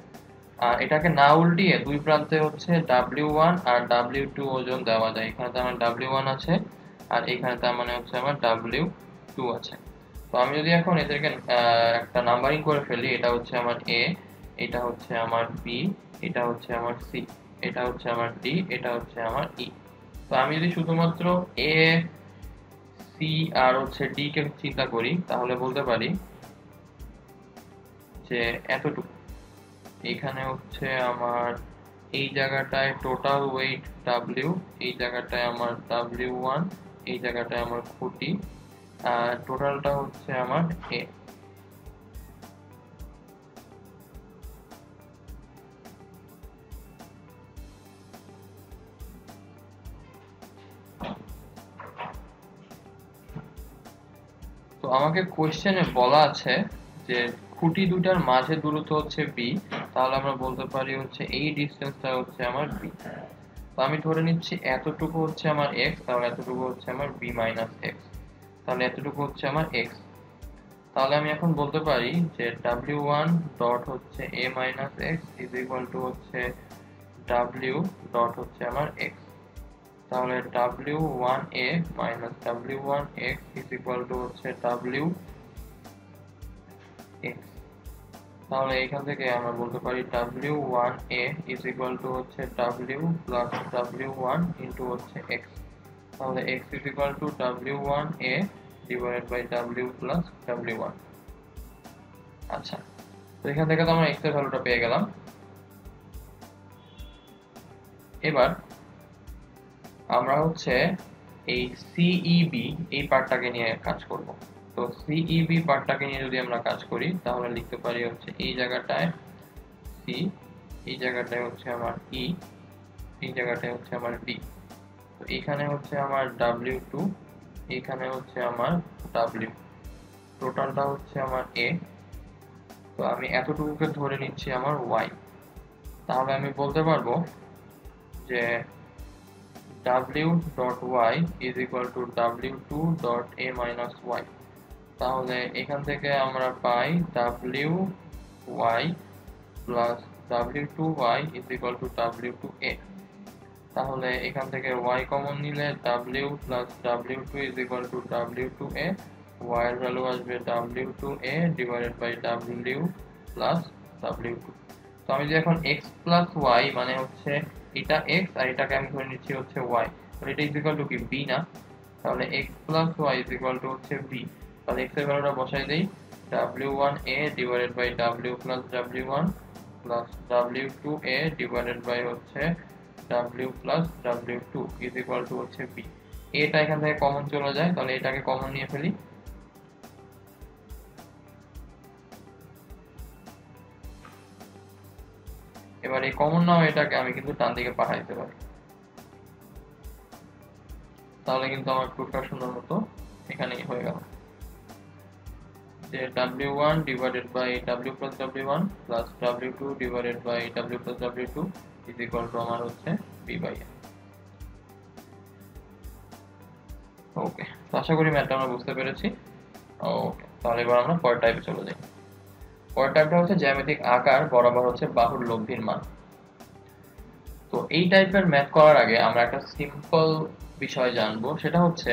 আর এটাকে না উল্টিয়ে দুই প্রান্তে হচ্ছে w1 আর w2 ওজন দেওয়া যায়। এখানে তো আমার w1 আছে আর এখানে তার মানে হচ্ছে আমার w2 আছে। তো আমি যদি এখন এদেরকে একটা নাম্বারিং করে ফেলি, এটা হচ্ছে আমার a, এটা হচ্ছে আমার b, এটা হচ্ছে আমার c, এটা হচ্ছে আমার d, এটা হচ্ছে আমার e। তো আমি যদি শুধুমাত্র a, c আর হচ্ছে d কে চিন্তা করি, তাহলে বলতে পারি যে এতটুকু। এখানে হচ্ছে আমার এই জায়গাটায় টোটাল ওয়েট w, এই জায়গাটায় আমার w1, এই জায়গাটায় আমার খুঁটি, আর টোটালটা হচ্ছে আমার a। তো আমাকে কোশ্চেনে বলা আছে যে খুঁটি দুটার মাঝে দূরত্ব হচ্ছে b, তাহলে আমরা বলতে পারি হচ্ছে এই ডিসটেন্সটা হচ্ছে আমার b। তো আমি ধরে নিচ্ছি এতটুকু হচ্ছে আমার x, তাহলে এতটুকু হচ্ছে আমার b মাইনাস x, তাহলে এতটুকু হচ্ছে আমার x। তাহলে আমি এখন বলতে পারি যে w1 ডট হচ্ছে a minus x is equal to হচ্ছে w ডট হচ্ছে আমার x। তাহলে w1a minus w1x is equal to হচ্ছে wx। তাহলে এখান থেকে আমরা বলতে পারি w1a ইজ ইকুয়াল টু হচ্ছে w প্লাস w1 ইন্টু হচ্ছে x। তাহলে x is equal to w1a divided by w plus w1। আচ্ছা, তো এখান থেকে তো আমরা x এর ভ্যালুটা পেয়ে গেলাম। এবার আমরা হচ্ছে এই CEB এই পার্টটাকে নিয়ে কাজ করব। তো CEB পার্টটাকে নিয়ে যদি আমরা কাজ করি, তাহলে লিখতে পারি হচ্ছে এই জায়গাটায় C, এই জায়গাটায় হচ্ছে আমার E, এই জায়গাটায় হচ্ছে আমার D। তো এখানে হচ্ছে আমার W2, এখানে হচ্ছে আমার W, টোটালটা হচ্ছে আমার A। তো আমি এতটুকুকে ধরে নিচ্ছি আমার Y। তাহলে আমি বলতে পারবো যে w dot y is equal to w2 dot a minus y। তাহলে এখান থেকে আমরা পাই wy plus w2y is equal to w2a। তাহলে এখান থেকে y কমন নিলে w plus w2 is equal to w2a, y এর ভ্যালু আসবে w2a divided by w plus w2। তো আমি যদি এখন x plus y মানে হচ্ছে এটা x আর এটাকে আমি ধরে নিচ্ছি হচ্ছে y, তাহলে এটা ইজ ইকুয়াল টু কি b না? তাহলে x plus y is equal to হচ্ছে b। তাহলে x এর ভ্যালুটা বসাই দেই, w1a divided by w plus w1 plus w2a divided by হচ্ছে w plus w2 is equal to হচ্ছে b। এটা এখান থেকে কমন চলে যায়, তাহলে এটাকে কমন নিয়ে ফেলি। এবার এই কমন নাও এটাকে আমি কিন্তু ডান দিকে পাঠাইতে পারি। তাহলে কিন্তু আমার প্রুফটা সুন্দর মতো এখানেই হয়ে গেল যে w1 divided by w plus w1 plus w2 divided by w plus w2 is equal to আমার হচ্ছে b by n। ওকে, তো আশা করি ম্যাথটা আমরা বুঝতে পেরেছি। ওকে, তাহলে এবার আমরা পরের টাইপে চলে যাই। পরের টাইপটা হচ্ছে জ্যামিতিক আকার বরাবর হচ্ছে বাহুর লব্ধির মান। তো এই টাইপের ম্যাথ করার আগে আমরা একটা সিম্পল বিষয় জানবো, সেটা হচ্ছে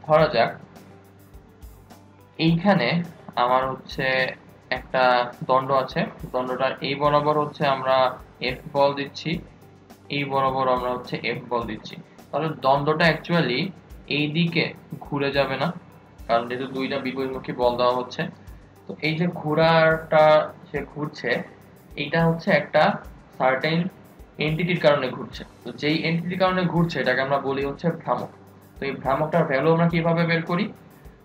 ধরা যাক এইখানে আমার হচ্ছে একটা দণ্ড আছে, দণ্ডটার এই বরাবর হচ্ছে আমরা এফ বল দিচ্ছি, এই বরাবর আমরা হচ্ছে এফ বল দিচ্ছি। তাহলে দণ্ডটা অ্যাকচুয়ালি এই দিকে ঘুরে যাবে না, কারণ যেহেতু দুইটা বিপরীতমুখী বল দেওয়া হচ্ছে। তো এই যে ঘোরাটা সে ঘুরছে, এইটা হচ্ছে একটা সার্টেন এন্টিটির কারণে ঘুরছে। তো যেই এন্টিটির কারণে ঘুরছে এটাকে আমরা বলি হচ্ছে ভ্রামক। তো এই ভ্রামকটার ভ্যালু আমরা কিভাবে বের করি?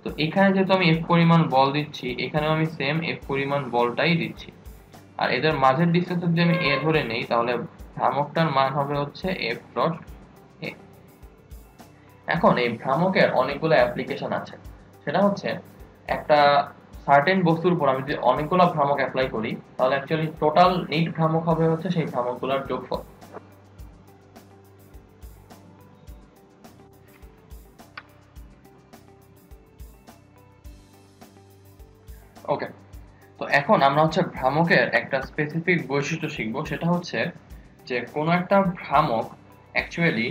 তো এখানে যেহেতু আমি এফ পরিমাণ বল দিচ্ছি, এখানেও আমি সেম এফ পরিমাণ বলটাই দিচ্ছি। আর এদের মাঝের ডিসটেন্স যদি আমি এ ধরে নেই, তাহলে ভ্রামকটার মান হবে হচ্ছে এফ ডট এ। এখন এই ভ্রামকের অনেকগুলো অ্যাপ্লিকেশন আছে, সেটা হচ্ছে একটা সার্টেন বস্তুর উপর আমি যদি অনেকগুলো ভ্রামক অ্যাপ্লাই করি, তাহলে অ্যাকচুয়ালি টোটাল নিট ভ্রামক হবে হচ্ছে সেই ভ্রামকগুলোর যোগফল। ওকে, তো এখন আমরা হচ্ছে ভ্রামকের একটা স্পেসিফিক বৈশিষ্ট্য শিখব, সেটা হচ্ছে যে কোনো একটা ভ্রামক অ্যাকচুয়ালি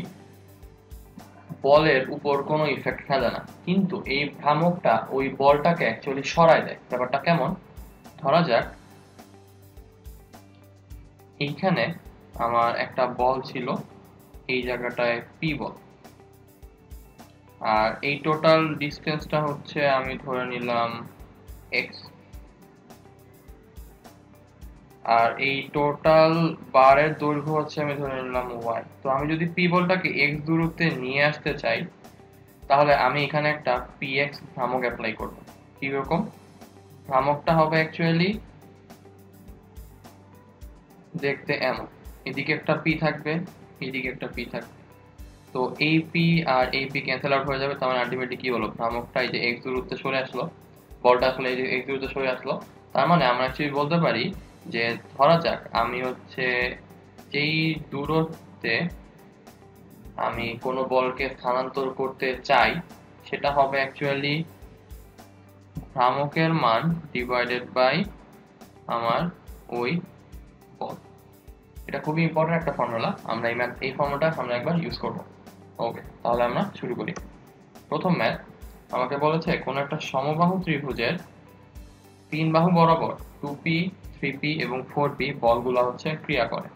বলের উপর কোনো ইফেক্ট ফেলে না, কিন্তু এই ভ্রামকটা ওই বলটাকে অ্যাকচুয়ালি সরায় দেয়। ব্যাপারটা কেমন? ধরা যাক এইখানে আমার একটা বল ছিল, এই জায়গাটায় পি বল, আর এই টোটাল ডিসটেন্সটা হচ্ছে আমি ধরে নিলাম এক্স, আর এই টোটাল বারের দৈর্ঘ্য হচ্ছে আমি ধরে নিলাম ওয়াই। তো আমি যদি পি বলটাকে এক্স দূরত্বে নিয়ে আসতে চাই, তাহলে আমি এখানে একটা পি এক্স ভ্রামক অ্যাপ্লাই করব। কিরকম? ভ্রামকটা হবে অ্যাকচুয়ালি দেখতে এমন, এদিকে একটা পি থাকবে, এদিকে একটা পি থাকবে। তো এই পি আর এই পি ক্যান্সেল আউট হয়ে যাবে, তার মানে আলটিমেটলি কি হলো, ভ্রামকটা এই যে এক্স দূরত্বে সরে আসলো, বলটা আসলে এই যে এক্স দূরত্বে সরে আসলো। তার মানে আমরা অ্যাকচুয়ালি বলতে পারি যে ধরা যাক আমি হচ্ছে যেই দূরত্বে আমি কোনো বলকে স্থানান্তর করতে চাই, সেটা হবে অ্যাকচুয়ালি ভ্রামকের মান ডিভাইডেড বাই আমার ওই বল। এটা খুবই ইম্পর্টেন্ট একটা ফর্মুলা, আমরা এই ফর্মুলাটা আমরা একবার ইউজ করব। ওকে, তাহলে আমরা শুরু করি। প্রথম ম্যাথ আমাকে বলেছে কোন একটা সমবাহু ত্রিভুজের 3 বাহু বরাবর 2p 3p এবং 4p বলগুলো হচ্ছে ক্রিয়া করে।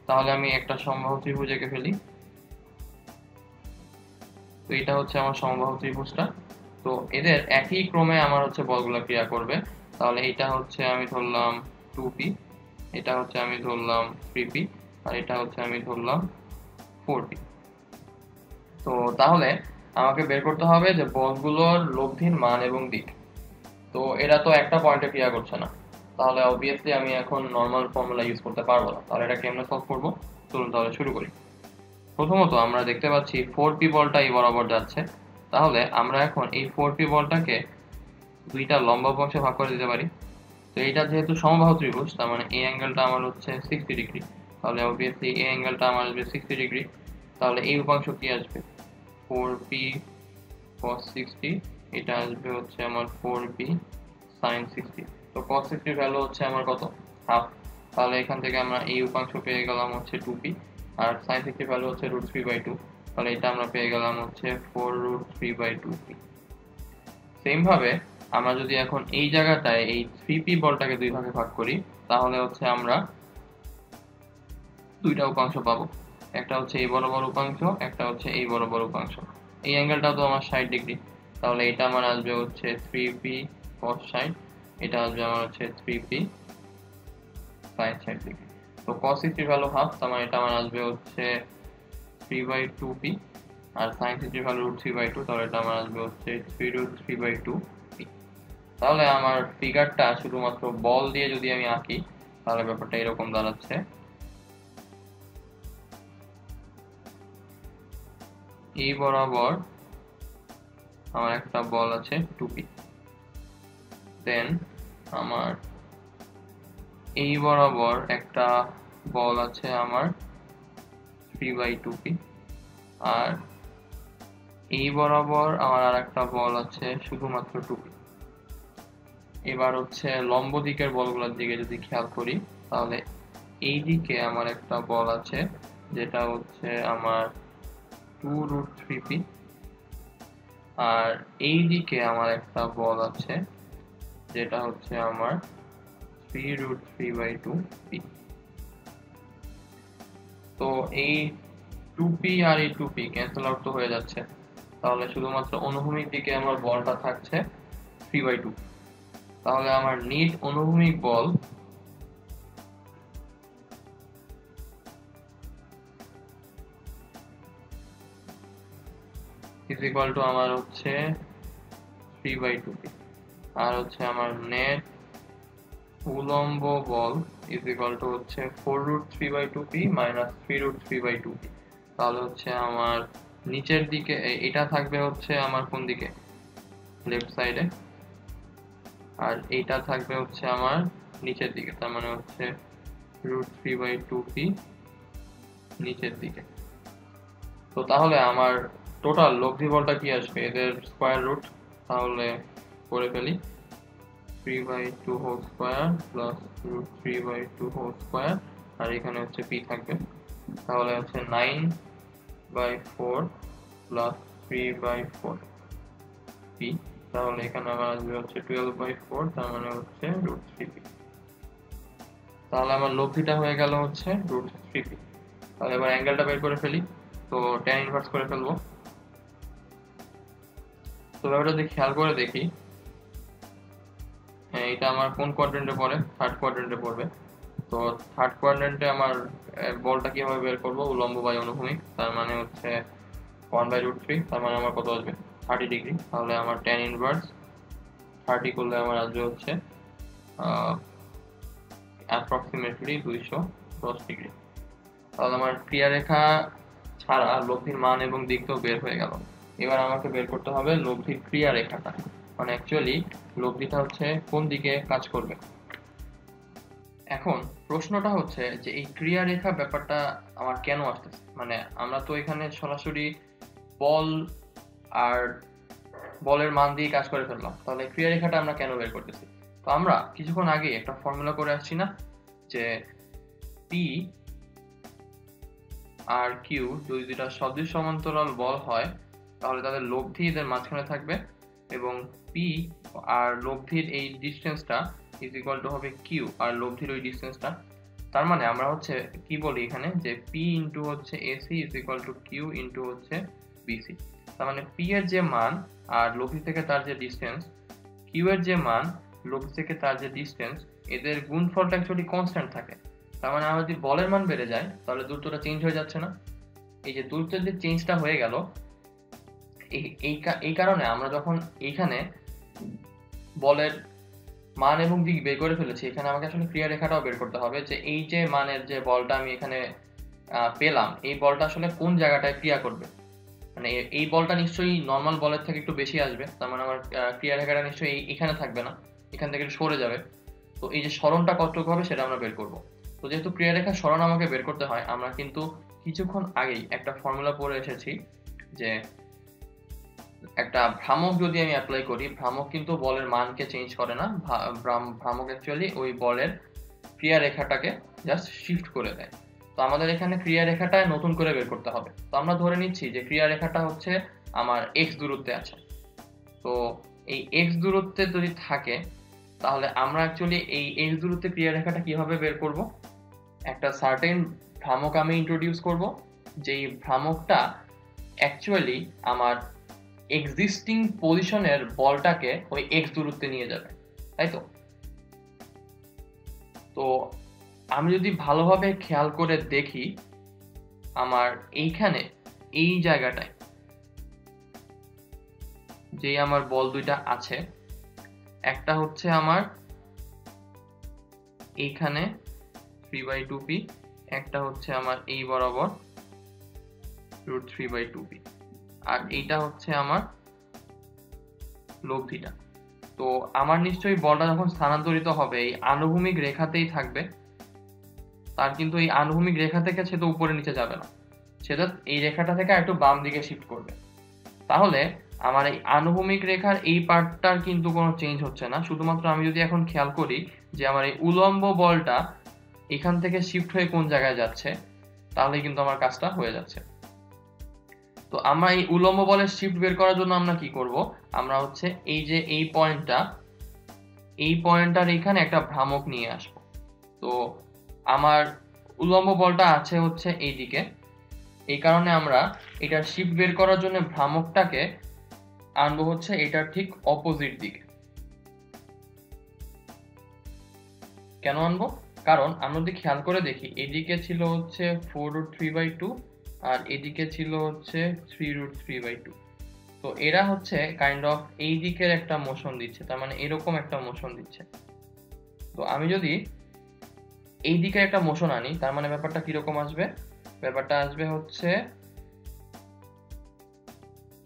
তাহলে আমি একটা সমবাহু ত্রিভুজ এঁকে ফেলি। তো এটা হচ্ছে আমার সমবাহু ত্রিভুজটা। তো এদের একই ক্রমে আমার হচ্ছে বলগুলো ক্রিয়া করবে। তাহলে এটা হচ্ছে আমি ধরলাম 2p, এটা হচ্ছে আমি ধরলাম 3p, আর এটা হচ্ছে আমি ধরলাম 4p। তো তাহলে আমাকে বের করতে হবে যে বলগুলোর লব্ধির মান এবং দিক। তো এরা তো একটা পয়েন্টে ক্রিয়া করছে না, তাহলে অবভিয়াসলি আমি এখন নর্মাল ফর্মুলা ইউজ করতে পারবো না। তাহলে এটা কেমনে সলভ করবো? চলুন তাহলে শুরু করি। প্রথমত আমরা দেখতে পাচ্ছি 4p বলটা এই বরাবর যাচ্ছে, তাহলে আমরা এখন এই 4p বলটাকে দুইটা লম্বা অংশে ভাগ করে দিতে পারি। তো এইটা যেহেতু সমবাহু ত্রিভুজ, তার মানে এই অ্যাঙ্গেলটা আমার হচ্ছে 60 ডিগ্রি, তাহলে অবভিয়াসলি এই অ্যাঙ্গেলটা আমার আসবে 60 ডিগ্রি। তাহলে এই উপাংশ কি আসবে? 4p cos 60, এটা আসবে হচ্ছে আমার 4p sin 60। তো cos 60 এর ভ্যালু হচ্ছে আমার কত? হাফ। তাহলে এখান থেকে আমরা এই উপাংশ পেয়ে গেলাম হচ্ছে 2p, আর sin 60 এর ভ্যালু হচ্ছে √3/2, তাহলে এটা আমরা পেয়ে গেলাম হচ্ছে 4√3/2p। সেম ভাবে আমরা যদি এখন এই জায়গাটায় এই 3p বলটাকে দুই ভাগে ভাগ করি, তাহলে হচ্ছে আমরা দুইটা উপাংশ পাবো। একটা হচ্ছে এই বরাবর উপাংশ, একটা হচ্ছে এই বরাবর উপাংশ। এই অ্যাঙ্গেলটা তো আমার 60 ডিগ্রি, তাহলে এটা আমার আসবে হচ্ছে 3p cos 60, এটা আসবে আমার হচ্ছে 3p sin 60 ডিগ্রি। তো cos 60 এর ভ্যালু হাফ, তার মানে এটা আমার আসবে হচ্ছে 3/2p, আর sin 60 এর ভ্যালু √3/2, তাহলে এটা আমার আসবে হচ্ছে 3√3/2p। তাহলে আমার ফিগারটা শুধুমাত্র বল দিয়ে যদি আমি আঁকি, তাহলে ব্যাপারটা এরকম দাঁড়াচ্ছে। এই বরাবর আমার একটা বল আছে 2p, দেন আমার এই বরাবর একটা বল আছে আমার 3/2p, আর এই বরাবর আমার আর একটা বল আছে শুধুমাত্র 2p। এবার হচ্ছে লম্ব দিকের বলগুলোর দিকে যদি খেয়াল করি, তাহলে এই দিকে আমার একটা বল আছে যেটা হচ্ছে আমার 2√3p, আর এই দিকে আমার একটা বল আছে যেটা হচ্ছে আমার 3√3/2p। তো এই 2p আর এই 2p ক্যান্সেল আউট তো হয়ে যাচ্ছে, তাহলে শুধুমাত্র অনুভূমিক দিকে আমার বলটা থাকছে 3/2। তাহলে আমার নিট অনুভূমিক বল ইজ ইকুয়াল টু আমার হচ্ছে 3/2p, আর হচ্ছে আমার নেট উলম্ব বল ইজ ইকুয়াল টু হচ্ছে 4√3/2p মাইনাস 3√3/2p। তাহলে হচ্ছে আমার নিচের দিকে এটা থাকবে হচ্ছে আমার কোন দিকে, লেফট সাইডে, আর এইটা থাকবে হচ্ছে আমার নিচের দিকে, তার মানে হচ্ছে √3/2p নিচের দিকে। তো তাহলে আমার টোটাল লব্ধি বলটা কি আসবে, এদের স্কয়ার রুট, তাহলে করে ফেলি 3/2 whole square plus √3/2 whole square, আর এখানে হচ্ছে p থাকবে, তাহলে হচ্ছে 9/4 প্লাস 3/4p, তাহলে এখানে আবার আসবে হচ্ছে 12/4, তার মানে হচ্ছে √3p। তাহলে আমার লব্ধিটা হয়ে গেল হচ্ছে √3p। তাহলে এবার অ্যাঙ্গেলটা বের করে ফেলি, তো tan ইনভার্স করে ফেলবো। তো ব্যাপারটা যদি খেয়াল করে দেখি, হ্যাঁ এটা আমার কোন কোয়াড্রেন্টে পড়ে, থার্ড কোয়াড্রেন্টে পড়বে। তো থার্ড কোয়াড্রেন্টে আমার বলটা কিভাবে বের করবো, উলম্ব বাই অনুভূমিক, তার মানে হচ্ছে 1/√3, তার মানে আমার কত আসবে 30 ডিগ্রি। তাহলে আমার tan ইনভার্স 30 করলে আমার আসবে হচ্ছে অ্যাপ্রক্সিমেটলি 210 ডিগ্রি। তাহলে আমার ক্রিয়ারেখা ছাড়া লব্ধির মান এবং দিক তো বের হয়ে গেল। এবার আমাকে বের করতে হবে লব্ধির ক্রিয়ারেখাটা, মানে অ্যাকচুয়ালি লব্ধিটা হচ্ছে কোন দিকে কাজ করবে। এখন প্রশ্নটা হচ্ছে যে এই ক্রিয়ারেখা ব্যাপারটা আমার কেন আসতেছে, মানে আমরা তো এখানে সরাসরি বল আর বলের মান দিয়ে কাজ করে ফেললাম, তাহলে ক্রিয়ারেখাটা আমরা কেন বের করতেছি। তো আমরা কিছুক্ষণ আগে একটা ফর্মুলা করে আসছি না, যে পি আর কিউ যদি দুইটা সদৃশ সমান্তরাল বল হয় তাহলে তাদের লব্ধি এদের মাঝখানে থাকবে, এবং পি আর লব্ধির এই ডিসটেন্সটা ইজ ইকুয়াল টু হবে কিউ আর লব্ধির ওই ডিসটেন্সটা। তার মানে আমরা হচ্ছে কি বলি এখানে, যে পি ইন্টু হচ্ছে AC is equal to Q into হচ্ছে বিসি। তার মানে পি এর যে মান আর লব্ধি থেকে তার যে ডিসটেন্স, কিউ এর যে মান লব্ধি থেকে তার যে ডিসটেন্স, এদের গুণফলটা অ্যাকচুয়ালি কনস্ট্যান্ট থাকে। তার মানে আমার যদি বলের মান বেড়ে যায় তাহলে দূরত্বটা চেঞ্জ হয়ে যাচ্ছে না। এই যে দূরত্বের যে চেঞ্জটা হয়ে গেল, এই কারণে আমরা যখন এইখানে বলের মান এবং দিক বের করে ফেলেছি, এখানে আমাকে আসলে ক্রিয়ারেখাটাও বের করতে হবে, যে এই যে মানের যে বলটা আমি এখানে পেলাম, এই বলটা আসলে কোন জায়গাটায় ক্রিয়া করবে। মানে এই বলটা নিশ্চয়ই নর্মাল বলের থেকে একটু বেশি আসবে, তার মানে আমার ক্রিয়ারেখাটা নিশ্চয়ই এখানে থাকবে না, এখান থেকে একটু সরে যাবে। তো এই যে সরণটা কতটুকু হবে সেটা আমরা বের করব। তো যেহেতু ক্রিয়ারেখার সরণ আমাকে বের করতে হয়, আমরা কিন্তু কিছুক্ষণ আগেই একটা ফর্মুলা পড়ে এসেছি, যে একটা ভ্রামক যদি আমি অ্যাপ্লাই করি, ভ্রামক কিন্তু বলের মানকে চেঞ্জ করে না, ভ্রামক অ্যাকচুয়ালি ওই বলের ক্রিয়ারেখাটাকে জাস্ট শিফট করে দেয়। তো আমাদের এখানে ক্রিয়ারেখাটা নতুন করে বের করতে হবে। তো আমরা ধরে নিচ্ছি যে ক্রিয়ারেখাটা হচ্ছে আমার x দূরত্বে আছে। তো এই x দূরত্বে যদি থাকে তাহলে আমরা অ্যাকচুয়ালি এই x দূরত্বে ক্রিয়ারেখাটা কিভাবে বের করব, একটা সার্টেন ভ্রামক আমি ইন্ট্রোডিউস করব, যেই ভ্রামকটা অ্যাকচুয়ালি আমার এক্সিস্টিং পজিশনের বলটাকে ওই x দূরত্বে নিয়ে যাবে, তাই তো। তো আমি যদি ভালোভাবে খেয়াল করে দেখি, আমার এইখানে এই জায়গাটায় যে আমার বল দুইটা আছে, একটা হচ্ছে আমার এইখানে 3/2p, একটা হচ্ছে আমার এই বরাবর √3/2p, আর এইটা হচ্ছে আমার লব্ধিটা। তো আমার নিশ্চয়ই বলটা যখন স্থানান্তরিত হবে এই আনুভূমিক রেখাতেই থাকবে, তার কিন্তু এই আনুভূমিক রেখা থেকে সে তো উপরে নিচে যাবে না, সেটা এই রেখাটা থেকে একটু বাম দিকে শিফট করবে। তাহলে আমার এই আনুভূমিক রেখার এই পার্টটার কিন্তু কোনো চেঞ্জ হচ্ছে না, শুধুমাত্র আমি যদি এখন খেয়াল করি যে আমার এই উলম্ব বলটা এখান থেকে শিফট হয়ে কোন জায়গায় যাচ্ছে, তাহলে কিন্তু আমার কাজটা হয়ে যাচ্ছে। তো আমরা এই উলম্ব বলের শিফট বের করার জন্য আমরা কি করব, আমরা হচ্ছে এই যে এই পয়েন্টটার এখানে একটা ভ্রামক নিয়ে আসব। তো আমার উলম্ব বলটা আছে হচ্ছে এইদিকে, এই কারণে আমরা এটার শিফট বের করার জন্য ভ্রামকটাকে আনবো হচ্ছে এটার ঠিক অপোজিট দিকে। কেন আনবো? কারণ আমরা যদি খেয়াল করে দেখি, এদিকে ছিল হচ্ছে 4√3/2 আর এদিকে ছিল হচ্ছে 3√3/2। তো এরা হচ্ছে কাইন্ড অফ এই দিকের একটা মোশন দিচ্ছে, তার মানে এরকম একটা মোশন দিচ্ছে। তো আমি যদি এই দিকে একটা মোশন আনি, তার মানে ব্যাপারটা কিরকম আসবে? ব্যাপারটা আসবে হচ্ছে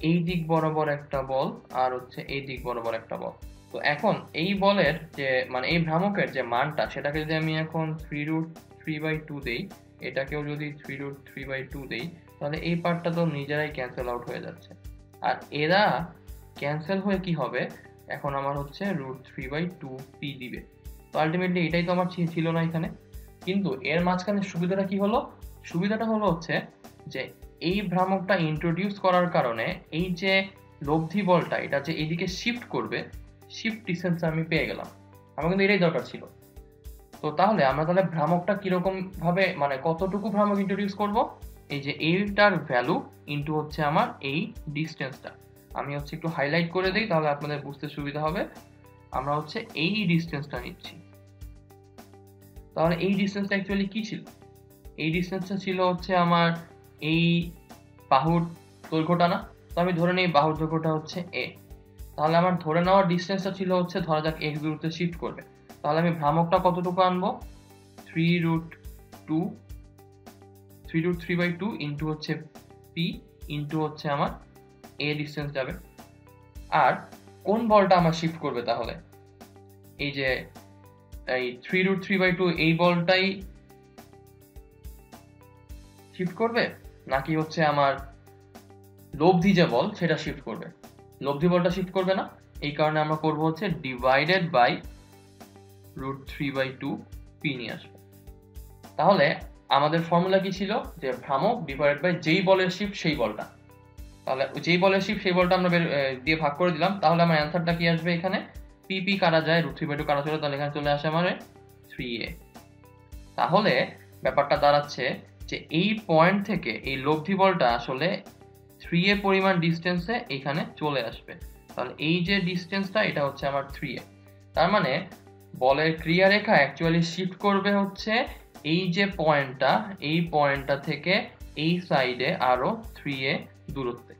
এই দিক বরাবর একটা বল আর হচ্ছে এই দিক বরাবর একটা বল। তো এখন এই বলের যে মানে এই ভ্রামকের যে মানটা, সেটাকে যদি আমি এখন 3√3/2 দেই, এটাকেও যদি 3√3/2 দেই, তাহলে এই পার্টটা তো নিজেরাই ক্যান্সেল আউট হয়ে যাচ্ছে। আর এরা ক্যান্সেল হয়ে কি হবে, এখন আমার হচ্ছে √3/2p দিবে। তো আলটিমেটলি এটাই তো আমার ছিল না এখানে। কিন্তু এর মাঝখানে সুবিধাটা কি হলো? সুবিধাটা হলো হচ্ছে যে এই ভ্রামকটা ইন্ট্রোডিউস করার কারণে এই যে লব্ধি বলটা এটা যে এইদিকে শিফট করবে, শিফট ডিসটেন্স আমি পেয়ে গেলাম। আমার কিন্তু এটাই দরকার ছিল। তো তাহলে আমরা তাহলে ভ্রামকটা কিরকম ভাবে মানে কতটুকু ভ্রামক ইন্ট্রোডিউস করব, এই যে এইটার ভ্যালু ইনটু হচ্ছে আমার এই ডিসটেন্সটা। আমি হচ্ছে একটু হাইলাইট করে দিই, তাহলে আপনাদের বুঝতে সুবিধা হবে। আমরা হচ্ছে এই ডিসটেন্সটা নিচ্ছি। তাহলে এই ডিসটেন্সটা অ্যাকচুয়ালি কি ছিল? এই ডিসটেন্সটা ছিল হচ্ছে আমার এই বাহুর দৈর্ঘ্যটা না? তো আমি ধরে নিই বাহুর দৈর্ঘ্যটা হচ্ছে a। তাহলে আমার ধরে নেওয়ার ডিসটেন্সটা ছিল হচ্ছে, ধরা যাক x দূরত্বে শিফট করবে। তাহলে আমি ভ্রামকটা কতটুকু আনবো? 3√3/2 ইনটু হচ্ছে p ইনটু হচ্ছে আমার a ডিসটেন্স যাবে। আর কোন বলটা আমার শিফট করবে তাহলে? এই যে এই 3√3/2 এই বলটাই শিফট করবে, নাকি হচ্ছে আমার লব্ধি যে বল সেটা শিফট করবে? লব্ধি বলটা শিফট করবে না, এই কারণে আমরা করব হচ্ছে ডিভাইডেড বাই √3/2p নিয়ে আসবো। তাহলে আমাদের ফর্মুলা কি ছিল? যে ভ্রামক ডিভাইডেড বাই যেই বলের শিফট সেই বলটা। তাহলে যেই বলের শিফট সেই বলটা আমরা দিয়ে ভাগ করে দিলাম। তাহলে আমার অ্যান্সারটা কি আসবে? এখানে p কাটা যায়, √3/2 কাটা চলে, তাহলে এখানে চলে আসে আমার 3a। তাহলে ব্যাপারটা দাঁড়াচ্ছে যে এই পয়েন্ট থেকে এই লব্ধি বলটা আসলে 3a পরিমাণ ডিসটেন্সে এখানে চলে আসবে। তাহলে এই যে ডিসটেন্সটা এটা হচ্ছে আমার 3a। তার মানে বলের ক্রিয়ারেখা অ্যাকচুয়ালি শিফট করবে হচ্ছে এই যে পয়েন্টটা, এই পয়েন্টটা থেকে এই সাইডে আরো 3a দূরত্বে।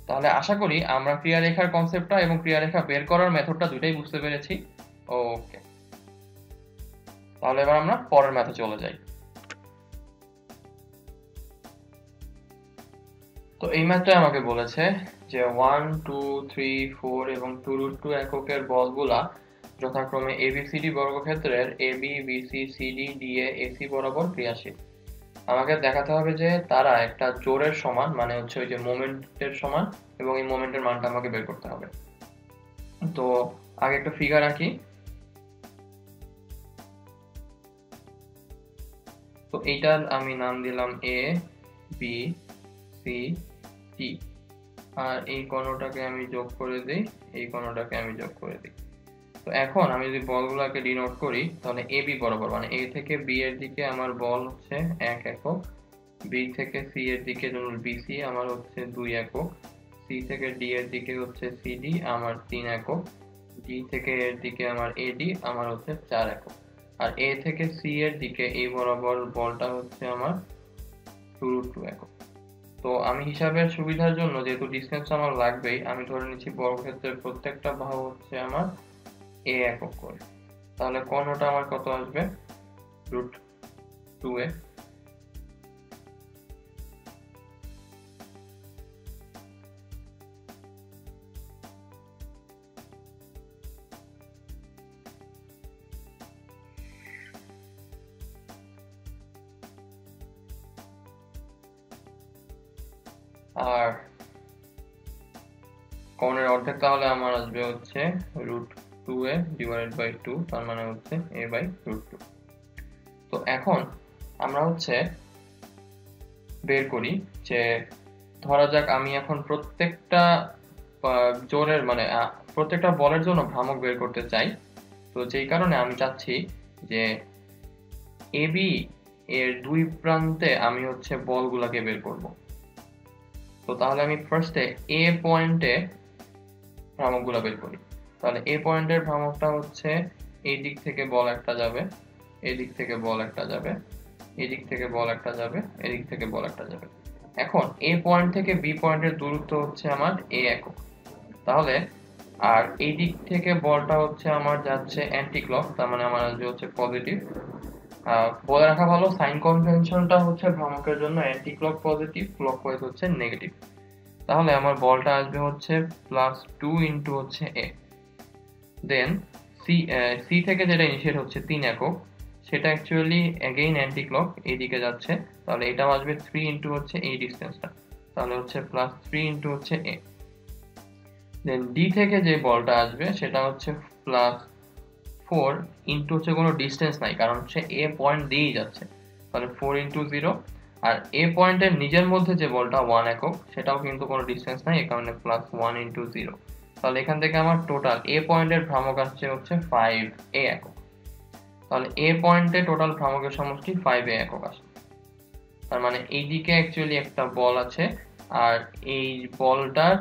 তাহলে আশা করি আমরা ক্রিয়ারেখার কনসেপ্টটা এবং ক্রিয়ারেখা বের করার মেথডটা দুইটাই বুঝতে পেরেছি। ওকে, তাহলে এবার আমরা পরের ম্যাথে চলে যাই। তো এই ম্যাথটা আমাকে বলেছে যে 1, 2, 3, 4 এবং 2√2 এককের বলগুলা যথাক্রমে ABCD বর্গক্ষেত্রের AB, BC, CD, DA, AC বরাবর ক্রিয়াশীল। আমাকে দেখাতে হবে যে তারা একটা জোরের সমান, মানে হচ্ছে ওই যে মোমেন্টের সমান, এবং এই মোমেন্টের মানটা আমাকে বের করতে হবে। তো আগে একটা ফিগার আঁকি। তো এইটার আমি নাম দিলাম A, B, C, D, আর এই কোণটাকে আমি যোগ করে দিই, এই কোণটাকে আমি যোগ করে দিই। তো এখন আমি যদি বলগুলোকে ডিনোট করি, তাহলে AB বরাবর মানে A থেকে B এর দিকে আমার বল হচ্ছে 1 একক, B থেকে C এর দিকে যেমন BC আমার হচ্ছে 2 একক, C থেকে D এর দিকে হচ্ছে CD আমার 3 একক, D থেকে এর দিকে আমার AD আমার হচ্ছে 4 একক, আর A থেকে C এর দিকে এই বরাবর বলটা হচ্ছে আমার 2√2 একক। তো আমি হিসাবের সুবিধার জন্য যেহেতু ডিসটেন্স আমার লাগবেই, আমি ধরে নিচ্ছি বর্গক্ষেত্রের প্রত্যেকটা বাহু হচ্ছে আমার a একক করে। তাহলে কোণটা আমার কত আসবে? √2a। আর কমনের অর্ধেক তাহলে আমার আসবে হচ্ছে √2a ডিভাইডেড বাই 2, তার মানে হচ্ছে a বাই √2। তো এখন আমরা হচ্ছে বের করি যে ধরা যাক আমি এখন প্রত্যেকটা জোরের মানে প্রত্যেকটা বলের জন্য ভ্রামক বের করতে চাই। তো যেই কারণে আমি চাচ্ছি যে AB এর দুই প্রান্তে আমি হচ্ছে বলগুলাকে বের করব। তো তাহলে আমি ফার্স্টে A পয়েন্টে ভ্রামকগুলো বের করি। তাহলে A পয়েন্টের ভ্রামকটা হচ্ছে এই দিক থেকে বল একটা যাবে, এই দিক থেকে বল একটা যাবে, এই দিক থেকে বল একটা যাবে, এই দিক থেকে বল একটা যাবে। এখন A পয়েন্ট থেকে B পয়েন্টের দূরত্ব হচ্ছে আমার A একক। তাহলে আর এই দিক থেকে বলটা হচ্ছে আমার যাচ্ছে অ্যান্টি ক্লক, তার মানে আমার আসবে হচ্ছে পজিটিভ। বলে রাখা ভালো, সাইন কনভেনশনটা হচ্ছে ভ্রামকের জন্য অ্যান্টি ক্লক পজিটিভ, ক্লকওয়াইজ হচ্ছে নেগেটিভ। তাহলে আমার বলটা আসবে হচ্ছে +2 ইন্টু হচ্ছে A। দেন সি থেকে যেটা ইনিশিয়েট হচ্ছে 3 একক, সেটা অ্যাকচুয়ালি অ্যাগেইন অ্যান্টি ক্লক, এইদিকে যাচ্ছে। তাহলে এটাও আসবে 3 ইন্টু হচ্ছে এই ডিস্টেন্সটা, তাহলে হচ্ছে +3 ইন্টু হচ্ছে A। দেন ডি থেকে যে বলটা আসবে সেটা হচ্ছে +4 ইন্টু হচ্ছে কোনো ডিস্টেন্স নাই, কারণ হচ্ছে এ পয়েন্ট দিয়েই যাচ্ছে, তাহলে 4 ইন্টু 0। আর এ পয়েন্টের নিজের মধ্যে যে বলটা 1 একক, সেটাও কিন্তু কোনো ডিস্টেন্স নাই, এই কারণে +1 ইন্টু 0। তাহলে এখান থেকে আমার টোটাল এ পয়েন্টের ভ্রামক আসছে হচ্ছে 5a একক। তাহলে এ পয়েন্টে টোটাল ভ্রামকের সমষ্টি 5a একক আসে। তার মানে এইদিকে অ্যাকচুয়ালি একটা বল আছে, আর এই বলটার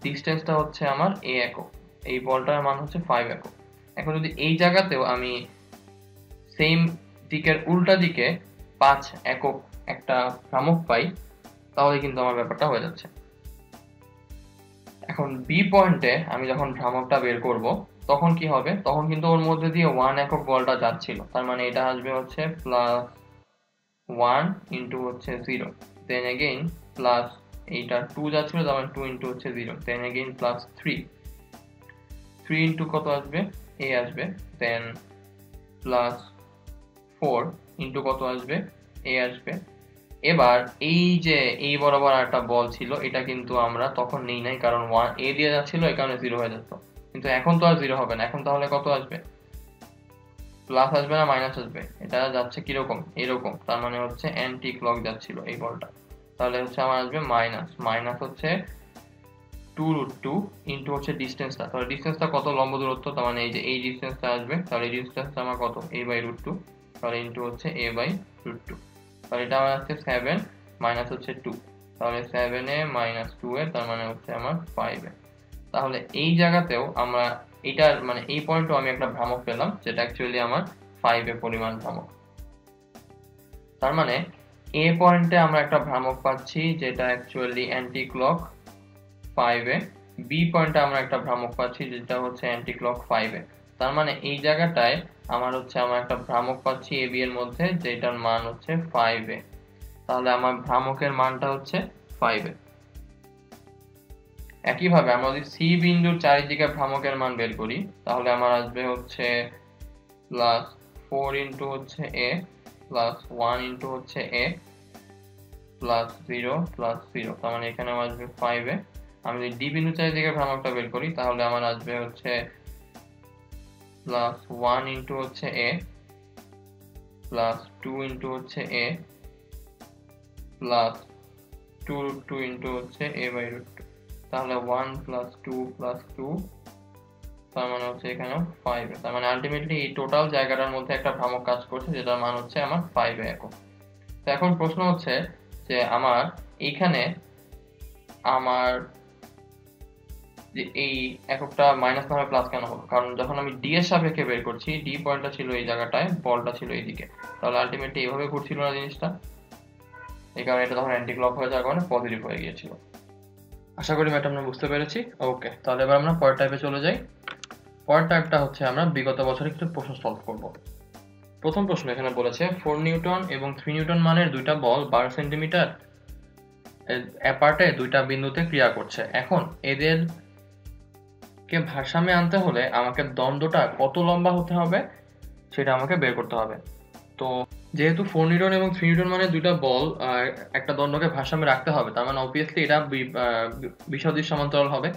ডিস্টেন্সটা হচ্ছে আমার a একক, এই বলটার মান হচ্ছে 5 একক। এখন যদি এই জায়গাতেও আমি সেম দিকের উল্টা দিকে 5 একক একটা ভ্রামক পাই, তাহলে কিন্তু আমার ব্যাপারটা হয়ে যাচ্ছে। এখন বি পয়েন্টে আমি যখন ভ্রামকটা বের করব, তখন কি হবে, তখন কিন্তু ওর মধ্যে দিয়ে 1 একক বলটা যাচ্ছিল, তার মানে এটা আসবে হচ্ছে +1 ইন্টু হচ্ছে 0, দেন এগেইন প্লাস এইটা 2 যাচ্ছিল, তার মানে 2 ইন্টু হচ্ছে 0, দেন এগেইন +3 ইন্টু কত আসবে, a আসবে, দেন +4 ইন্টু কত আসবে, a আসবে। এবার এই যে এই বরাবর একটা বল ছিল, এটা কিন্তু আমরা তখন নেই নাই, কারণ 1 a দিয়ে যাচ্ছিল, এই কারণে 0 হয়ে যেত। কিন্তু এখন তো আর 0 হবে না, এখন তাহলে কত আসবে, প্লাস আসবে না মাইনাস আসবে, এটা যাচ্ছে কিরকম, এরকম, তার মানে হচ্ছে অ্যান্টি ক্লক যাচ্ছিল এই বলটা। তাহলে হচ্ছে আমার আসবে মাইনাস হচ্ছে 2√2 ইন্টু হচ্ছে ডিস্টেন্সটা, তাহলে ডিস্টেন্সটা কত, লম্ব দূরত্ব, তার মানে এই যে এই ডিস্টেন্সটা আসবে, তাহলে এই ডিস্টেন্সটা আমার কত, a/√2, তাহলে ইন্টু হচ্ছে a/√2। তাহলে এটা আমার আসছে 7 মাইনাস হচ্ছে 2, তাহলে 7a মাইনাস 2a, তার মানে হচ্ছে আমার 5a। তাহলে এই জায়গাতেও আমরা এটার মানে এই পয়েন্টও আমি একটা ভ্রামক পেলাম, যেটা অ্যাকচুয়ালি আমার 5a পরিমাণ ভ্রামক। তার মানে এ পয়েন্টে আমরা একটা ভ্রামক পাচ্ছি যেটা actually anti clock 5a, B পয়েন্টে আমরা একটা ভ্রামক পাচ্ছি যেটা হচ্ছে অ্যান্টি ক্লক 5a। তার মানে এই জায়গাটায় আমার একটা ভ্রামক পাচ্ছি এ বি এর মধ্যে, যেটার মান হচ্ছে 5a। তাহলে আমার ভ্রামকের মানটা হচ্ছে 5a। একইভাবে আমরা যদি সি বিন্দুর চারিদিকে ভ্রামকের মান বের করি, তাহলে আমার আসবে হচ্ছে +4 ইন্টু হচ্ছে a, +1 ইন্টু হচ্ছে a, +0 +0, তার মানে এখানে আমার আসবে 5a। আমি যদি ডি বিন্দু চারিদিকে ভ্রামকটা বের করি, তাহলে আমার আসবে হচ্ছে +1 ইন্টু হচ্ছে a, +2 ইন্টু হচ্ছে a, +2√2 ইন্টু হচ্ছে a/√2। তাহলে 1 + 2 + 2, তার মানে হচ্ছে এখানে 5a। তার মানে আলটিমেটলি এই টোটাল জায়গাটার মধ্যে একটা ভ্রামক কাজ করছে, যেটার মান হচ্ছে আমার 5a একক। তো এখন প্রশ্ন হচ্ছে যে আমার এইখানে আমার যে এই এককটা মাইনাস না হয়ে প্লাস কেন হলো, কারণ যখন আমি ডি এর সাপেক্ষে বের করছি, ডি পয়েন্টটা ছিল এই জায়গাটায়, বলটা ছিল এইদিকে, তাহলে আলটিমেটলি এইভাবে ঘুরছিল না জিনিসটা, এই কারণে এটা তখন অ্যান্টি ক্লক হয়ে যাওয়ার কারণে পজিটিভ হয়ে গিয়েছিল। আশা করি ম্যাডাম আমরা বুঝতে পেরেছি। ওকে, তাহলে এবার আমরা পরের টাইপে চলে যাই। পরের টাইপটা হচ্ছে আমরা বিগত বছরে কিছু প্রশ্ন সলভ করব। প্রথম প্রশ্ন এখানে বলেছে 4 নিউটন এবং 3 নিউটন মানের দুইটা বল 12 সেন্টিমিটার অ্যাপার্টে দুইটা বিন্দুতে ক্রিয়া করছে। এখন এদেরকে ভারসাম্যে আনতে হলে আমাকে দণ্ডটা কত লম্বা হতে হবে সেটা আমাকে বের করতে হবে। তো যেহেতু 4 নিউটন এবং 3 নিউটন মানে দুইটা বল একটা দণ্ডকে ভারসাম্যে রাখতে হবে, তার মানে অবভিয়াসলি এটা বিসদৃশ সমান্তরাল হবে।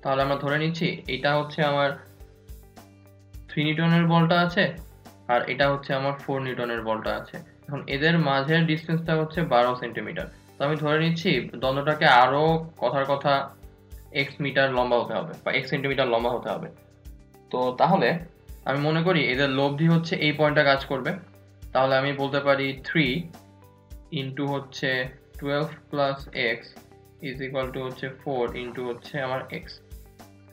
তাহলে আমরা ধরে নিচ্ছি এটা হচ্ছে আমার 3 নিউটনের বলটা আছে আর এটা হচ্ছে আমার 4 নিউটনের বলটা আছে। এখন এদের মাঝের ডিসটেন্সটা হচ্ছে 12 সেন্টিমিটার। তো আমি ধরে নিচ্ছি দ্বন্দ্বটাকে আরো কথার কথা x মিটার লম্বা হতে হবে বা x সেন্টিমিটার লম্বা হতে হবে। তো তাহলে আমি মনে করি এদের লব্ধি হচ্ছে এই পয়েন্টটা কাজ করবে। তাহলে আমি বলতে পারি 3 ইন্টু হচ্ছে 12 plus x is equal to হচ্ছে 4 ইন্টু হচ্ছে আমার x।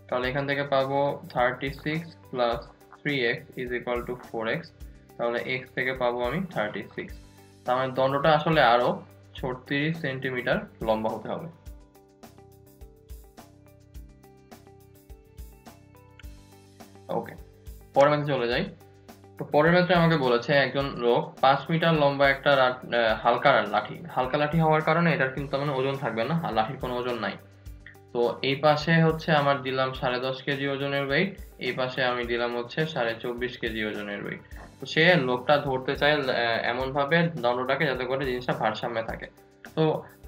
তাহলে এখান থেকে পাবো 36 plus 3x is equal two 4x। তাহলে x থেকে পাবো আমি 36। তার মানে দণ্ডটা আসলে আরো 36 সেন্টিমিটার লম্বা হতে হবে। ওকে, পরের ম্যাথে চলে যাই। তো পরের ম্যাথে আমাকে বলেছে একজন লোক 5 মিটার লম্বা একটা হালকা লাঠি হওয়ার কারণে এটার কিন্তু মানে ওজন থাকবে না, আর লাঠির কোনো ওজন নাই। তো এই পাশে হচ্ছে আমার দিলাম 10.5 কেজি ওজনের ওয়েট, এই পাশে আমি দিলাম হচ্ছে 24.5 কেজি ওজনের ওয়েট। তো সে লোকটা ধরতে চায় এমন ভাবে দণ্ডটাকে যাতে করে জিনিসটা ভারসাম্যে থাকে। তো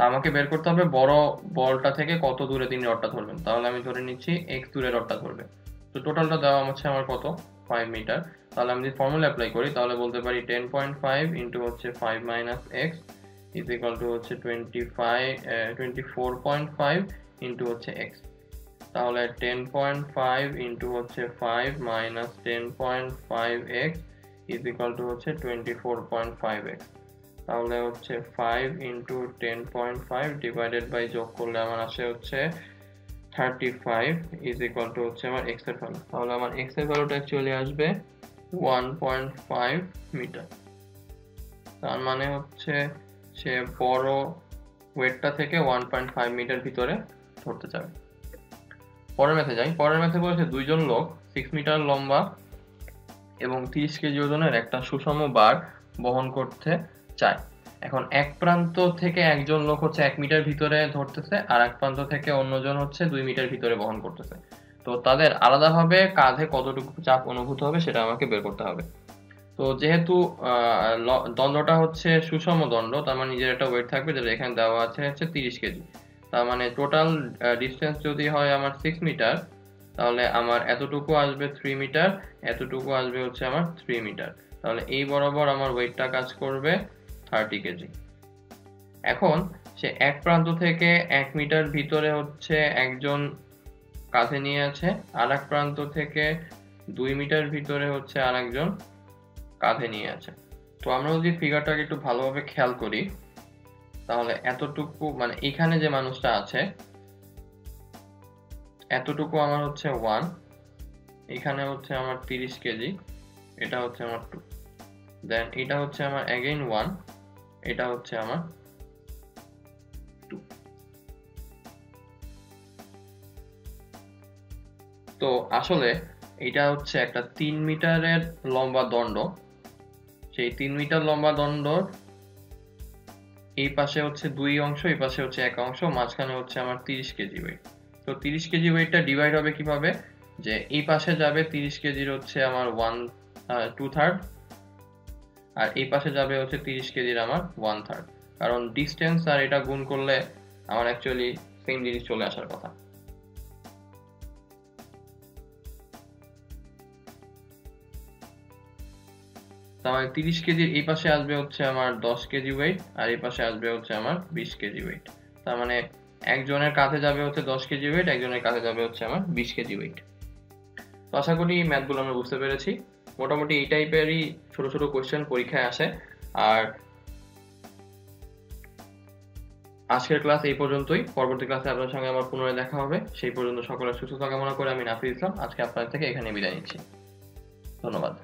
আমাকে বের করতে হবে বড় বলটা থেকে কত দূরে তিনি রডটা ধরবেন। তাহলে আমি ধরে নিচ্ছি x দূরে রডটা ধরবে। তো টোটালটা দেওয়া হচ্ছে আমার কত 5 মিটার। তাহলে আমি যদি ফর্মুলা অ্যাপ্লাই করি তাহলে বলতে পারি 10.5 ইন্টু হচ্ছে 5 minus x is equal to হচ্ছে 24.5 ইন্টু হচ্ছে x। তাহলে 10.5 ইন্টু হচ্ছে 5 minus 10.5x is equal to হচ্ছে 24.5x। তাহলে হচ্ছে 5 ইন্টু 10.5 ডিভাইডেড বাই যোগ করলে আমার আসে হচ্ছে 35 ইজ ইকুয়াল টু হচ্ছে আমার x এর ভ্যালু। তাহলে আমার x এর ভ্যালুটা অ্যাকচুয়ালি আসবে 1.5 মিটার। তার মানে হচ্ছে সে বড় ওয়েটটা থেকে 1.5 মিটার ভিতরে ধরতে চাবে। পরের ম্যাথে যাই। পরের ম্যাথে বলেছে দুইজন লোক 6 মিটার লম্বা এবং 30 কেজি ওজনের একটা সুষম বার বহন করতে চায়। এখন এক প্রান্ত থেকে একজন লোক হচ্ছে 1 মিটার ভিতরে ধরতেছে আর এক প্রান্ত থেকে অন্যজন হচ্ছে 2 মিটার ভিতরে বহন করতেছে। তো তাদের আলাদাভাবে কাঁধে কতটুকু চাপ অনুভূত হবে সেটা আমাকে বের করতে হবে। তো যেহেতু দণ্ডটা হচ্ছে সুষম দণ্ড, তার মানে নিজের একটা ওয়েট থাকবে যেটা এখানে দেওয়া আছে হচ্ছে 30 কেজি। তার মানে টোটাল ডিসটেন্স যদি হয় আমার 6 মিটার, তাহলে আমার এতটুকু আসবে 3 মিটার, এতটুকু আসবে হচ্ছে আমার 3 মিটার। তাহলে এই বরাবর আমার ওয়েটটা কাজ করবে 30 কেজি। এখন সে এক প্রান্ত থেকে 1 মিটার ভিতরে হচ্ছে একজন কাঁধে নিয়ে আছে, আর এক প্রান্ত থেকে 2 মিটার ভিতরে হচ্ছে আর একজন কাঁধে নিয়ে আছে। তো আমরা যদি ফিগারটাকে একটু ভালোভাবে খেয়াল করি তাহলে এতটুকু মানে এখানে যে মানুষটা আছে এতটুকু আমার হচ্ছে 1, এখানে হচ্ছে আমার 30 কেজি, এটা হচ্ছে আমার 2, দেন এটা হচ্ছে আমার अगेन 1, এটা হচ্ছে আমার 2। তো আসলে এটা হচ্ছে একটা 3 মিটারের লম্বা দণ্ড। সেই 3 মিটার লম্বা দণ্ড এই পাশে হচ্ছে 2 অংশ, এই পাশে হচ্ছে 1 অংশ, মাঝখানে হচ্ছে আমার 30 কেজি ওয়েট। তো 30 কেজি ওয়েটটা ডিভাইড হবে কিভাবে, যে এই পাশে যাবে 30 কেজির হচ্ছে আমার 2/3 আর এই পাশে যাবে হচ্ছে 30 কেজির আমার 1/3, কারণ ডিসটেন্স আর এটা গুণ করলে আমার অ্যাকচুয়ালি সেম জিনিস চলে আসার কথা। তার মানে 30 কেজির এই পাশে আসবে হচ্ছে আমার 10 কেজি ওয়েট আর এই পাশে আসবে হচ্ছে আমার 20 কেজি ওয়েট। তার মানে একজনের কাঁধে যাবে হচ্ছে 10 কেজি ওয়েট, একজনের কাঁধে যাবে হচ্ছে আমার 20 কেজি ওয়েট। তো আশা করি ম্যাথগুলো আমরা বুঝতে পেরেছি। মোটামুটি এই টাইপেরই ছোট ছোট কোয়েশ্চেন পরীক্ষায় আসে। আর আজকের ক্লাস এই পর্যন্তই। পরবর্তী ক্লাসে আপনার সঙ্গে আমার পুনরায় দেখা হবে। সেই পর্যন্ত সকলের সুস্থতা কামনা করে আমি নাফিজ ইসলাম আজকে আপনাদের থেকে এখানে বিদায় নিচ্ছি। ধন্যবাদ।